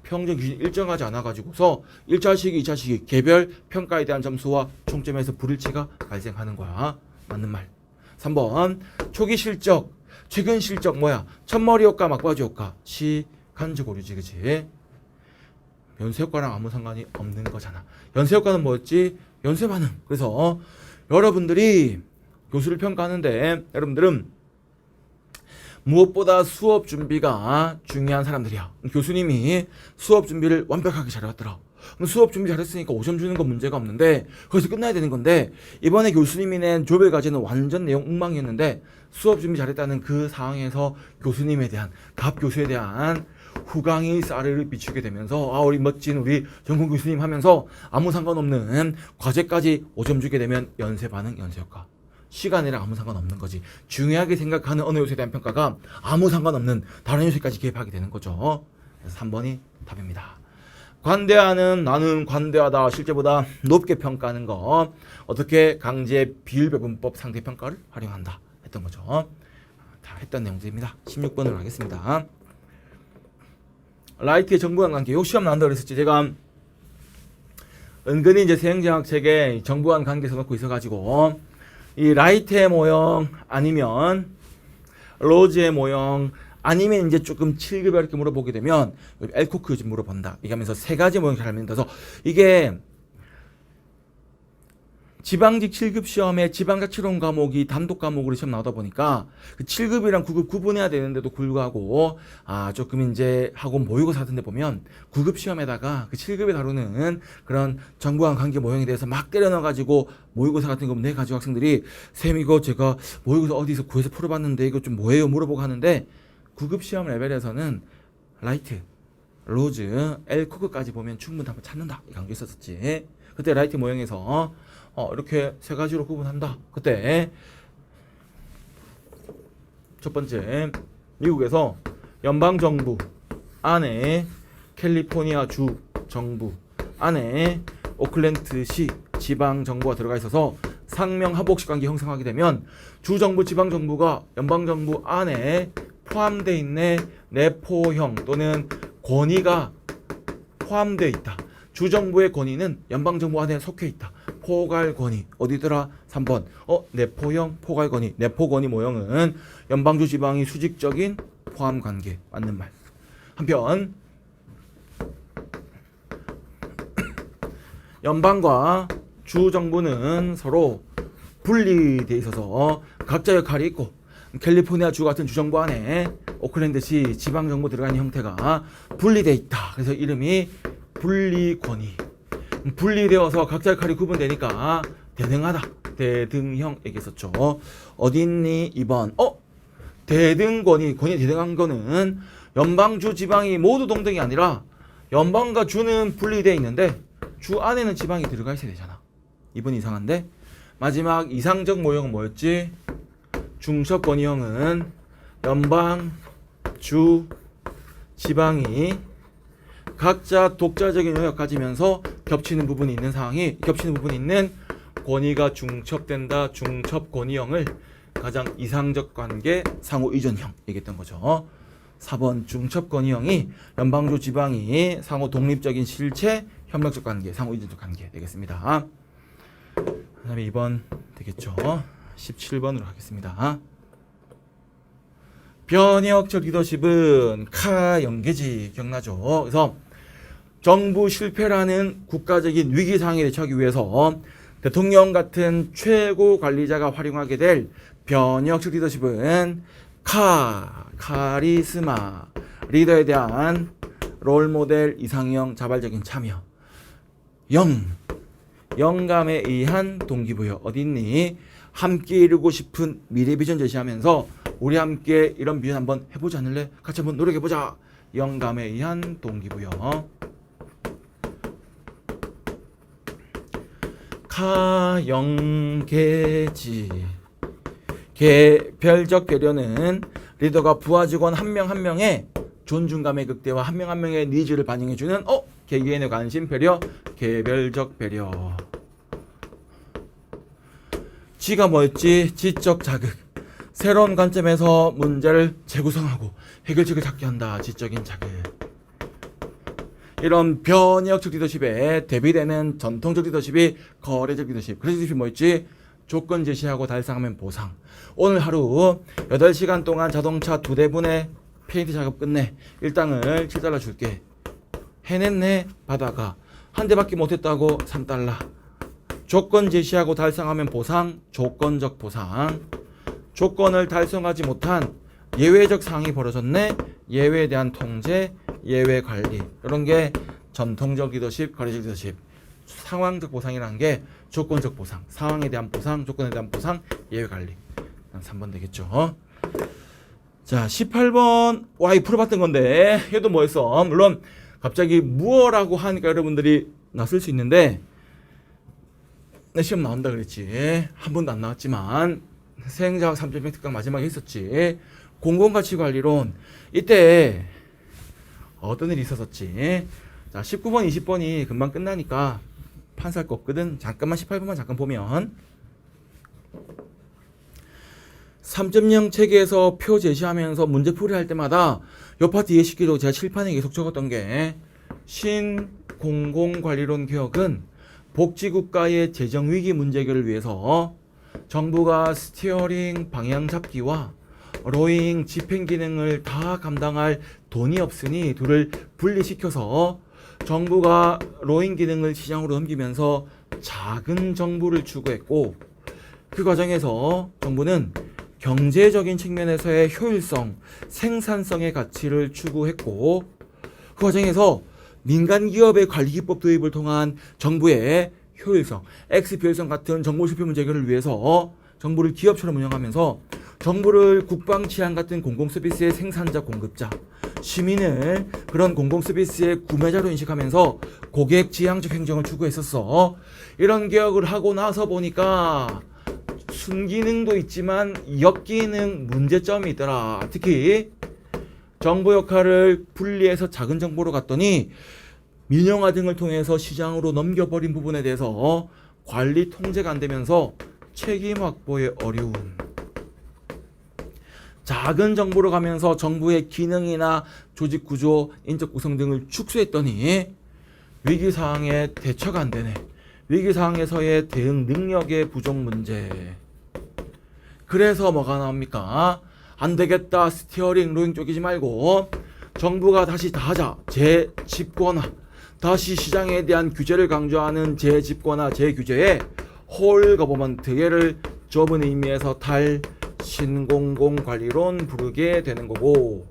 Speaker 1: 평균 기준이 일정하지 않아가지고서 1차 시기, 2차 시기 개별 평가에 대한 점수와 총점에서 불일치가 발생하는 거야. 맞는 말. 3번 초기 실적, 최근 실적 뭐야? 첫머리 효과, 막바지 효과. 시간적 오류지, 그치? 연쇄 효과랑 아무 상관이 없는 거잖아. 연쇄 효과는 뭐였지? 연쇄 반응. 그래서 여러분들이 교수를 평가하는데 여러분들은 무엇보다 수업 준비가 중요한 사람들이야. 교수님이 수업 준비를 완벽하게 잘해왔더라. 수업 준비 잘했으니까 5점 주는 건 문제가 없는데 거기서 끝나야 되는 건데 이번에 교수님이 낸 조별 과제는 완전 내용 엉망이었는데 수업 준비 잘했다는 그 상황에서 교수님에 대한 갑 교수에 대한 후광이 쌀을 비추게 되면서 우리 멋진 우리 전공 교수님 하면서 아무 상관없는 과제까지 5점 주게 되면 연쇄 반응, 연쇄 효과. 시간이랑 아무 상관없는 거지. 중요하게 생각하는 어느 요소에 대한 평가가 아무 상관없는 다른 요소까지 개입하게 되는 거죠. 그래서 3번이 답입니다. 관대하는, 나는 관대하다, 실제보다 높게 평가하는 거. 어떻게? 강제 비율배분법 상대평가를 활용한다 했던 거죠. 다 했던 내용들입니다. 16번으로 하겠습니다. 라이트의 정부간 관계. 요 시험 나온다고 그랬었지. 제가 은근히 이제 세행정학 책에 정부간 관계 써놓고 있어가지고 이 라이트의 모형 아니면 로즈의 모형 아니면 이제 조금 7급에 이렇게 물어보게 되면 엘코크 요즘 물어본다. 이게 하면서 세 가지 모형 잘 만들어서 이게 지방직 7급 시험에 지방자치론 과목이 단독 과목으로 시험 나오다 보니까 그 7급이랑 9급 구분해야 되는데도 불구하고 조금 이제 학원 모의고사 같은 데 보면 9급 시험에다가 그 7급에 다루는 그런 정부간 관계 모형에 대해서 막 때려 넣어 가지고 모의고사 같은 거 내가지고 학생들이 쌤 이거 제가 모의고사 어디서 구해서 풀어봤는데 이거 좀 뭐예요 물어보고 하는데 9급 시험 레벨에서는 라이트, 로즈, 엘코크까지 보면 충분히 한번 찾는다 이 강조 있었었지. 그때 라이트 모형에서 이렇게 세 가지로 구분한다. 그때 첫 번째 미국에서 연방정부 안에 캘리포니아 주 정부 안에 오클랜드시 지방정부가 들어가 있어서 상명하복식 관계 형성하게 되면 주정부 지방정부가 연방정부 안에 포함되어 있네. 내포형 또는 권위가 포함되어 있다. 주정부의 권위는 연방정부 안에 속해 있다. 포괄 권위 어디더라? 3번 내포형 포괄 권위. 내포 권위 모형은 연방주 지방이 수직적인 포함 관계. 맞는 말. 한편 연방과 주정부는 서로 분리되어 있어서 각자 역할이 있고 캘리포니아 주 같은 주정부 안에 오클랜드시 지방정부 들어가는 형태가 분리되어 있다. 그래서 이름이 분리권위. 분리되어서 각자 역할이 구분되니까 대등하다. 대등형 얘기했었죠. 어디 있니? 2번. 대등권위. 권위 대등한 거는 연방주 지방이 모두 동등이 아니라 연방과 주는 분리되어 있는데 주 안에는 지방이 들어가 있어야 되잖아. 2번 이상한데? 마지막 이상적 모형은 뭐였지? 중첩 권위형은 연방, 주, 지방이 각자 독자적인 영역 가지면서 겹치는 부분이 있는 상황이 겹치는 부분이 있는 권위가 중첩된다. 중첩 권위형을 가장 이상적 관계 상호 이전형 얘기했던 거죠. 4번 중첩 권위형이 연방주 지방이 상호 독립적인 실체 협력적 관계 상호 이전적 관계 되겠습니다. 그 다음에 2번 되겠죠. 17번으로 하겠습니다. 변혁적 리더십은 연계지 기억나죠? 그래서 정부 실패라는 국가적인 위기 상황에 대처하기 위해서 대통령 같은 최고 관리자가 활용하게 될 변혁적 리더십은 카리스마, 리더에 대한 롤모델, 이상형, 자발적인 참여, 영감에 의한 동기부여. 어디 있니? 함께 이루고 싶은 미래 비전 제시하면서 우리 함께 이런 비전 한번 해보지 않을래? 같이 한번 노력해보자. 영감에 의한 동기부여. 영계지. 개별적 배려는 리더가 부하 직원 한 명 한 명의 존중감의 극대화, 한 명 한 명의 니즈를 반영해주는 개개인의 관심 배려, 개별적 배려. 지가 뭐였지? 지적 자극. 새로운 관점에서 문제를 재구성하고 해결책을 찾게 한다. 지적인 자극. 이런 변혁적 리더십에 대비되는 전통적 리더십이 거래적 리더십. 거래적 리더십이 뭐였지? 조건 제시하고 달성하면 보상. 오늘 하루 8시간 동안 자동차 2대분의 페인트 작업 끝내. 일당을 $7 줄게. 해냈네. 받아가. 한 대밖에 못했다고 $3. 조건 제시하고 달성하면 보상. 조건적 보상. 조건을 달성하지 못한 예외적 사항이 벌어졌네. 예외에 대한 통제, 예외 관리. 이런 게 전통적 리더십, 거래적 리더십. 상황적 보상이라는 게 조건적 보상. 상황에 대한 보상, 조건에 대한 보상, 예외 관리. 3번 되겠죠. 자, 18번 이 풀어봤던 건데 얘도 뭐였어? 물론 갑자기 무어라고 하니까 여러분들이 낯설 수 있는데 내 시험 나온다 그랬지. 한 번도 안 나왔지만 수행자학 3.0 특강 마지막에 했었지. 공공가치관리론. 이때 어떤 일이 있었었지. 자, 19번 20번이 금방 끝나니까 판사할 거 없거든. 잠깐만 18번만 잠깐 보면 3.0 체계에서 표 제시하면서 문제풀이 할 때마다 요 파트 이해시키려고 제가 칠판에 계속 적었던 게 신공공관리론 개혁은 복지국가의 재정위기 문제결을 위해서 정부가 스티어링 방향 잡기와 로잉 집행 기능을 다 감당할 돈이 없으니 둘을 분리시켜서 정부가 로잉 기능을 시장으로 넘기면서 작은 정부를 추구했고 그 과정에서 정부는 경제적인 측면에서의 효율성, 생산성의 가치를 추구했고 그 과정에서 민간 기업의 관리 기법 도입을 통한 정부의 효율성, X비율성 같은 정보 실패 문제 해결을 위해서 정부를 기업처럼 운영하면서 정부를 국방 치안 같은 공공 서비스의 생산자, 공급자, 시민을 그런 공공 서비스의 구매자로 인식하면서 고객 지향적 행정을 추구했었어. 이런 개혁을 하고 나서 보니까 순기능도 있지만 역기능 문제점이 있더라. 특히 정보 역할을 분리해서 작은 정보로 갔더니 민영화 등을 통해서 시장으로 넘겨버린 부분에 대해서 관리 통제가 안 되면서 책임 확보의 어려움. 작은 정보로 가면서 정부의 기능이나 조직 구조, 인적 구성 등을 축소했더니 위기사항에 대처가 안 되네. 위기사항에서의 대응 능력의 부족 문제. 그래서 뭐가 나옵니까? 안 되겠다. 스티어링, 로잉 쪼개지 말고 정부가 다시 다 하자. 재집권화. 다시 시장에 대한 규제를 강조하는 재집권화, 재규제에 홀 거버먼트, 얘를 좁은 의미에서 신공공관리론 부르게 되는 거고,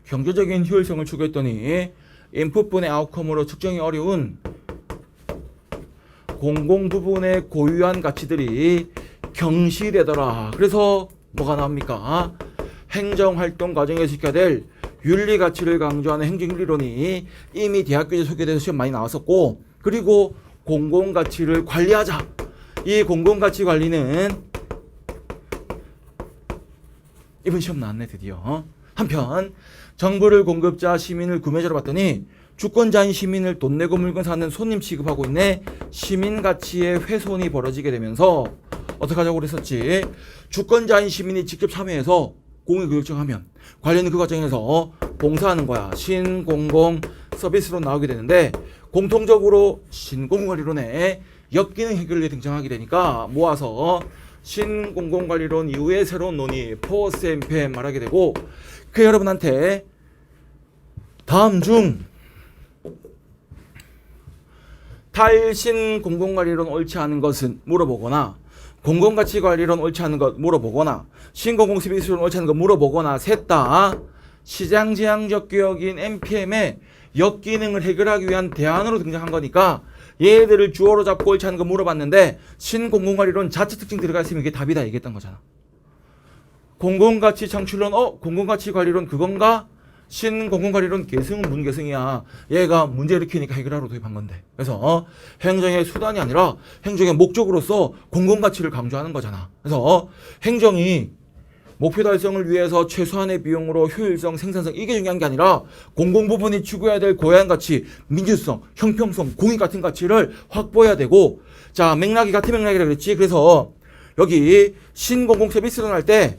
Speaker 1: 경제적인 효율성을 추구했더니 인풋분의 아웃컴으로 측정이 어려운 공공 부분의 고유한 가치들이 경시되더라. 그래서 뭐가 나옵니까? 행정활동 과정에서 지켜야 될 윤리 가치를 강조하는 행정윤리론이 이미 대학교에 소개돼서 시험 많이 나왔었고, 그리고 공공가치를 관리하자. 이 공공가치 관리는 이번 시험 나왔네 드디어. 한편 정부를 공급자, 시민을 구매자로 봤더니 주권자인 시민을 돈 내고 물건 사는 손님 취급하고 있네. 시민 가치의 훼손이 벌어지게 되면서 어떻게 하자고 그랬었지. 주권자인 시민이 직접 참여해서 공익을 요청하면 관리는 그 과정에서 봉사하는 거야. 신공공 서비스로 나오게 되는데, 공통적으로 신공공관리론에 역기능 해결에 등장하게 되니까 모아서 신공공관리론 이후에 새로운 논의 포스엠펜 말하게 되고, 그 여러분한테 다음 중 탈신공공관리론 옳지 않은 것은 물어보거나, 공공가치관리론 옳지 않은 것 물어보거나, 신공공서비스론 옳지 않은 것 물어보거나, 셋 다 시장지향적 개혁인 NPM의 역기능을 해결하기 위한 대안으로 등장한 거니까 얘들을 주어로 잡고 옳지 않은 거 물어봤는데 신공공관리론 자체 특징 들어가 있으면 이게 답이다 얘기했던 거잖아. 공공가치 창출론, 공공가치관리론 그건가? 신공공관리론 계승은 문계승이야. 얘가 문제 일으키니까 해결하러 도입한 건데. 그래서 행정의 수단이 아니라 행정의 목적으로서 공공가치를 강조하는 거잖아. 그래서 행정이 목표 달성을 위해서 최소한의 비용으로 효율성, 생산성 이게 중요한 게 아니라 공공부분이 추구해야 될 고유한 가치, 민주성, 형평성, 공익 같은 가치를 확보해야 되고, 자 맥락이 같은 맥락이라 그랬지. 그래서 여기 신공공 서비스론 할 때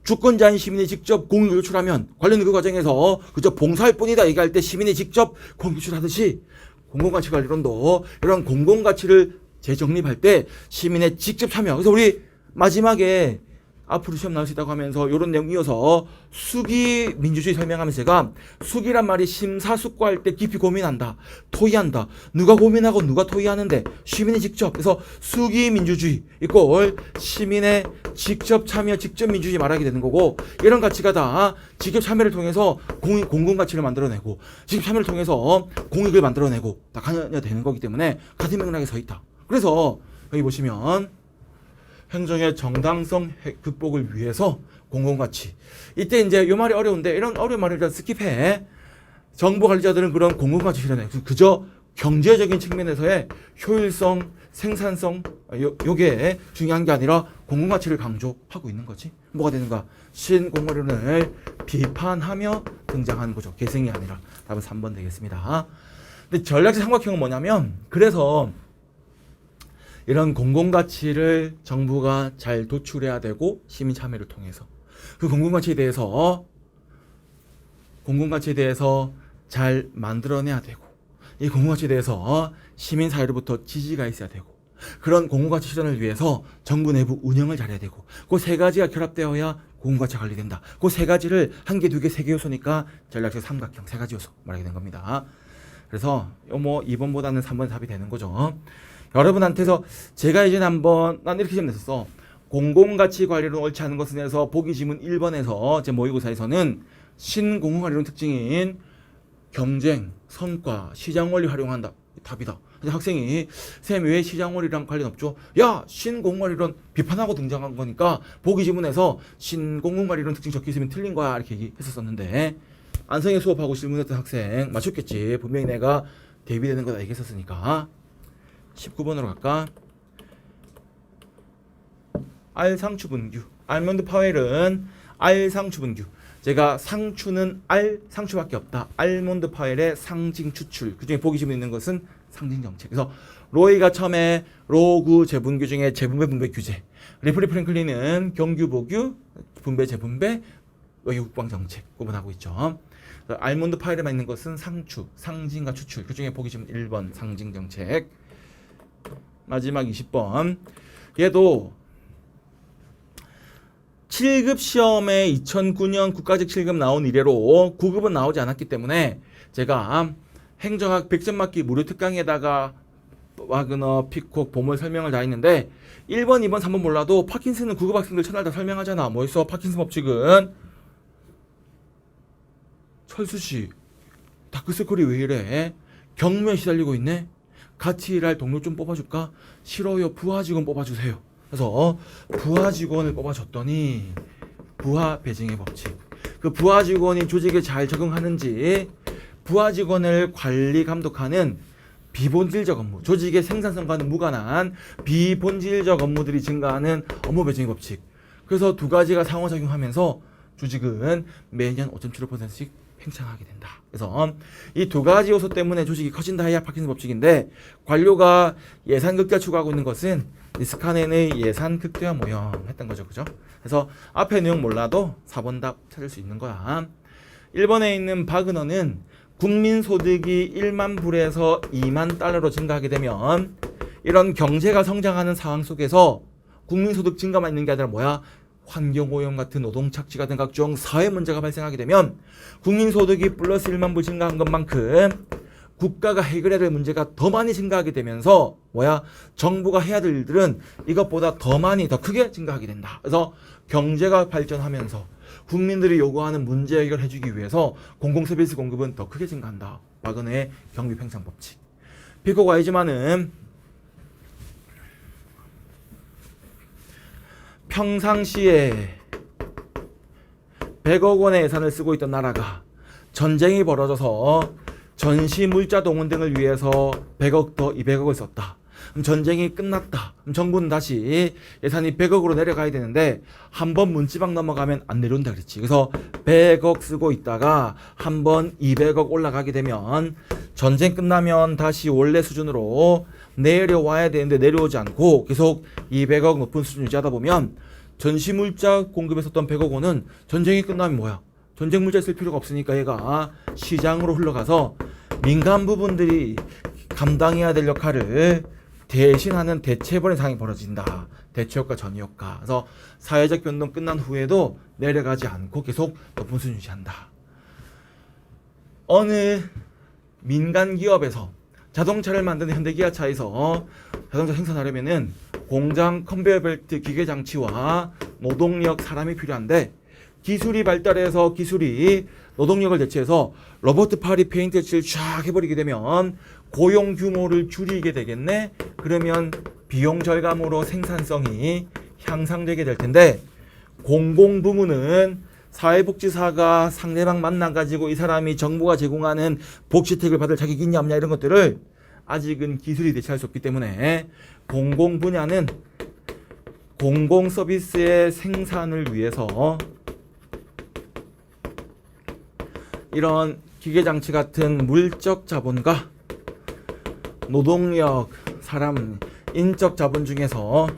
Speaker 1: 주권자인 시민이 직접 공익을 요출하면 관련 그 과정에서 그저 봉사할 뿐이다 얘기할 때 시민이 직접 공익 요출하듯이 공공가치관리론도 이런 공공가치를 재정립할 때 시민의 직접 참여. 그래서 우리 마지막에 앞으로 시험 나올 수 있다고 하면서 이런 내용 이어서 수기 민주주의 설명하면서 제가 수기란 말이 심사숙고할 때 깊이 고민한다, 토의한다. 누가 고민하고 누가 토의하는데 시민이 직접. 그래서 수기 민주주의 이꼴 시민의 직접 참여, 직접 민주주의 말하게 되는 거고 이런 가치가 다 직접 참여를 통해서 공공가치를 만들어내고 직접 참여를 통해서 공익을 만들어내고 다 관여되는 거기 때문에 같은 맥락에 서 있다. 그래서 여기 보시면 행정의 정당성 극복을 위해서 공공가치. 이때 이제 이 말이 어려운데 이런 어려운 말을 일단 스킵해. 정부 관리자들은 그런 공공가치 실현해. 그저 경제적인 측면에서의 효율성, 생산성 요게 중요한 게 아니라 공공가치를 강조하고 있는 거지. 뭐가 되는가? 신공무원을 비판하며 등장하는 거죠. 계승이 아니라. 답은 3번 되겠습니다. 근데 전략적 삼각형은 뭐냐면 그래서 이런 공공가치를 정부가 잘 도출해야 되고 시민 참여를 통해서 그 공공가치에 대해서 잘 만들어내야 되고 이 공공가치에 대해서 시민사회로부터 지지가 있어야 되고 그런 공공가치 실현을 위해서 정부 내부 운영을 잘해야 되고 그 세 가지가 결합되어야 공공가치가 관리된다. 그 세 가지를 한 개, 두 개, 세 개 요소니까 전략적 삼각형 세 가지 요소 말하게 된 겁니다. 그래서 뭐 2번보다는 3번 답이 되는 거죠. 여러분한테서 제가 이제 한번 난 이렇게 시험 냈었어. 공공가치 관리론 옳지 않은 것은 해서 보기 지문 1번에서 제 모의고사에서는 신공공관리론 특징인 경쟁, 성과, 시장원리 활용한다. 답이다. 근데 학생이 쌤 왜 시장원리랑 관련 없죠? 야 신공공관리론 비판하고 등장한 거니까 보기 지문에서 신공공관리론 특징 적혀 있으면 틀린 거야 이렇게 얘기했었었는데 안성의 수업하고 질문했던 학생 맞췄겠지. 분명히 내가 대비되는 거다 얘기했었으니까 19번으로 갈까? 알상추분규. 알몬드 파웰은 알상추분규. 제가 상추는 상추밖에 없다. 알몬드 파웰의 상징 추출. 그중에 보기 지문에 있는 것은 상징 정책. 그래서 로이가 처음에 로구 재분규 중에 재분배 분배 규제. 리프리 프랭클린은 경규 보규 분배 재분배 외국방 정책 구분하고 있죠. 알몬드 파웰에만 있는 것은 상추, 상징과 추출. 그중에 보기 지문 1번 상징 정책. 마지막 20번. 얘도 7급 시험에 2009년 국가직 7급 나온 이래로 9급은 나오지 않았기 때문에 제가 행정학 100점 맞기 무료 특강에다가 와그너, 피콕, 보물 설명을 다 했는데 1번, 2번, 3번 몰라도 파킨슨은 9급 학생들 첫날 다 설명하잖아. 뭐 있어? 파킨슨 법칙은 철수씨 다크서클이 왜 이래? 경무에 시달리고 있네? 같이 일할 동료 좀 뽑아줄까? 싫어요. 부하 직원 뽑아주세요. 그래서 부하 직원을 뽑아줬더니 부하 배정의 법칙. 그 부하 직원이 조직에 잘 적응하는지 부하 직원을 관리 감독하는 비본질적 업무, 조직의 생산성과는 무관한 비본질적 업무들이 증가하는 업무 배정의 법칙. 그래서 두 가지가 상호작용하면서 조직은 매년 5.75%씩 팽창하게 된다. 그래서 이 두 가지 요소 때문에 조직이 커진다 해야 파킨슨 법칙인데 관료가 예산 극대화 추구하고 있는 것은 리스카넨의 예산 극대화 모형 했던 거죠. 그죠? 그래서 앞에 내용 몰라도 4번 답 찾을 수 있는 거야. 1번에 있는 바그너는 국민소득이 1만 불에서 2만 달러로 증가하게 되면 이런 경제가 성장하는 상황 속에서 국민소득 증가만 있는 게 아니라 뭐야? 환경오염 같은 노동착취 같은 각종 사회 문제가 발생하게 되면 국민소득이 플러스 1만 불 증가한 것만큼 국가가 해결해야 될 문제가 더 많이 증가하게 되면서 뭐야? 정부가 해야 될 일들은 이것보다 더 많이 더 크게 증가하게 된다. 그래서 경제가 발전하면서 국민들이 요구하는 문제 해결해 주기 위해서 공공서비스 공급은 더 크게 증가한다. 와그너의 경비 팽창 법칙. 피코가 아니지만은 평상시에 100억 원의 예산을 쓰고 있던 나라가 전쟁이 벌어져서 전시 물자 동원 등을 위해서 100억 더 200억을 썼다. 그럼 전쟁이 끝났다. 그럼 정부는 다시 예산이 100억으로 내려가야 되는데 한번 문지방 넘어가면 안 내려온다 그랬지. 그래서 100억 쓰고 있다가 한번 200억 올라가게 되면 전쟁 끝나면 다시 원래 수준으로 내려와야 되는데 내려오지 않고 계속 200억 높은 수준 유지하다 보면 전시 물자 공급에 썼던 100억 원은 전쟁이 끝나면 뭐야? 전쟁 물자 쓸 필요가 없으니까 얘가 시장으로 흘러가서 민간 부분들이 감당해야 될 역할을 대신하는 대체해버린 상황이 벌어진다. 대체효과 전이효과. 그래서 사회적 변동 끝난 후에도 내려가지 않고 계속 높은 수준 유지한다. 어느 민간 기업에서 자동차를 만드는 현대기아차에서 자동차 생산하려면은 공장 컨베이어 벨트 기계 장치와 노동력 사람이 필요한데 기술이 발달해서 기술이 노동력을 대체해서 로봇 팔이 페인트 칠을 쫙 해버리게 되면 고용 규모를 줄이게 되겠네. 그러면 비용 절감으로 생산성이 향상되게 될 텐데 공공 부문은 사회복지사가 상대방 만나가지고 이 사람이 정부가 제공하는 복지 혜택을 받을 자격이 있냐 없냐 이런 것들을 아직은 기술이 대체할 수 없기 때문에 공공 분야는 공공 서비스의 생산을 위해서 이런 기계장치 같은 물적 자본과 노동력, 사람, 인적 자본 중에서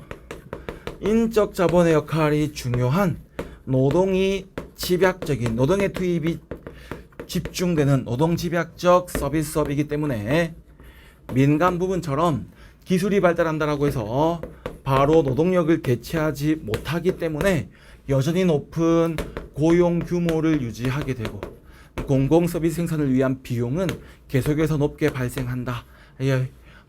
Speaker 1: 인적 자본의 역할이 중요한 노동이 집약적인 노동의 투입이 집중되는 노동 집약적 서비스업이기 때문에 민간 부분처럼 기술이 발달한다라고 해서 바로 노동력을 대체하지 못하기 때문에 여전히 높은 고용 규모를 유지하게 되고 공공 서비스 생산을 위한 비용은 계속해서 높게 발생한다.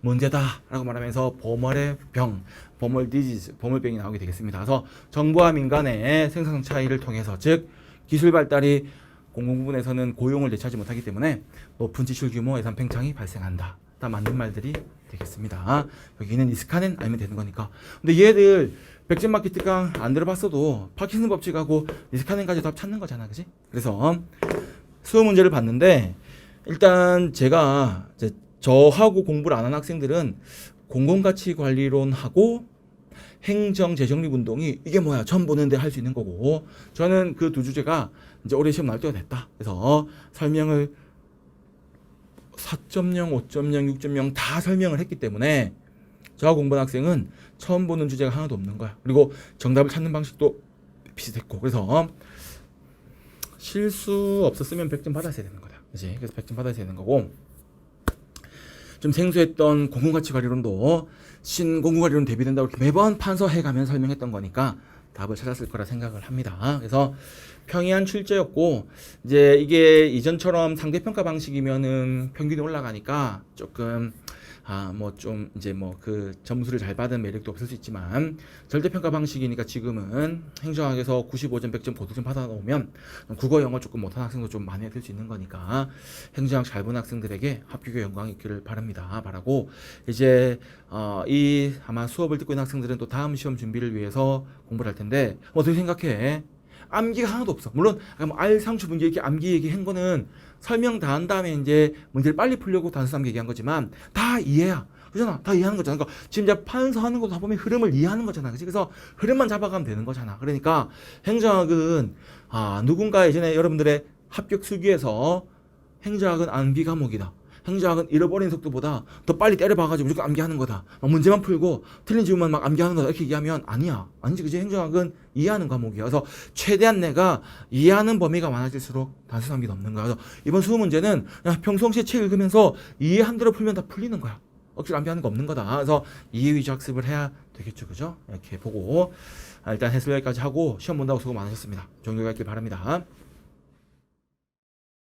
Speaker 1: 문제다라고 말하면서 보멀의 병, 보멀 디지즈, 보멀병이 나오게 되겠습니다. 그래서 정부와 민간의 생산성 차이를 통해서 즉 기술 발달이 공공 부분에서는 고용을 대체하지 못하기 때문에 높은 지출 규모 예산 팽창이 발생한다. 다 맞는 말들이 되겠습니다. 여기는 익숙한 알면 되는 거니까. 근데 얘들 백젠마키 특강 안 들어봤어도 파킨슨 법칙하고 익숙한 답 찾는 거잖아, 그지? 그래서 수업 문제를 봤는데 일단 제가 이제 저하고 공부를 안 한 학생들은 공공가치관리론하고 행정재정립운동이 이게 뭐야 처음 보는데 할 수 있는 거고 저는 그 두 주제가 이제 올해 시험 나올 때가 됐다. 그래서 설명을 4.0, 5.0, 6.0 다 설명을 했기 때문에 저하고 공부한 학생은 처음 보는 주제가 하나도 없는 거야. 그리고 정답을 찾는 방식도 비슷했고 그래서 실수 없었으면 100점 받았어야 되는 거다. 그치? 그래서 100점 받아야 되는 거고 좀 생소했던 공공가치관리론도 신공공가리론 대비된다고 이렇게 매번 판서해가면 설명했던 거니까 답을 찾았을 거라 생각을 합니다. 그래서 평이한 출제였고 이제 이게 이전처럼 상대평가 방식이면은 평균이 올라가니까 조금 뭐 좀 이제 뭐 그 점수를 잘 받은 매력도 없을 수 있지만 절대평가 방식이니까 지금은 행정학에서 95점, 100점, 고득점 받아놓으면 국어, 영어 조금 못한 학생도 좀 많이 될 수 있는 거니까 행정학 잘 본 학생들에게 합격의 영광이 있기를 바랍니다. 바라고 이제 이 아마 수업을 듣고 있는 학생들은 또 다음 시험 준비를 위해서 공부를 할 텐데 어떻게 생각해? 암기가 하나도 없어. 물론 알상추 문제 이렇게 암기 얘기한 거는 설명 다 한 다음에 이제 문제를 빨리 풀려고 단수 암기 얘기한 거지만 다 이해야. 그잖아. 다 이해하는 거잖아. 그러니까 지금 이제 판서하는 거 다 보면 흐름을 이해하는 거잖아. 그치? 그래서 흐름만 잡아가면 되는 거잖아. 그러니까 행정학은 누군가 예전에 여러분들의 합격 수기에서 행정학은 암기 과목이다. 행정학은 잃어버리는 속도보다 더 빨리 때려봐가지고 무조건 암기하는 거다. 막 문제만 풀고 틀린 질문만 막 암기하는 거다. 이렇게 얘기하면 아니야. 아니지, 그지? 행정학은 이해하는 과목이야. 그래서 최대한 내가 이해하는 범위가 많아질수록 단수 암기 넘는 거야. 그래서 이번 수능 문제는 평상시에 책 읽으면서 이해한 대로 풀면 다 풀리는 거야. 억지로 암기하는 거 없는 거다. 그래서 이해 위주 학습을 해야 되겠죠, 그죠? 이렇게 보고 일단 해설 여기까지 하고 시험 본다고 수고 많으셨습니다. 좋은 결과 있길 바랍니다.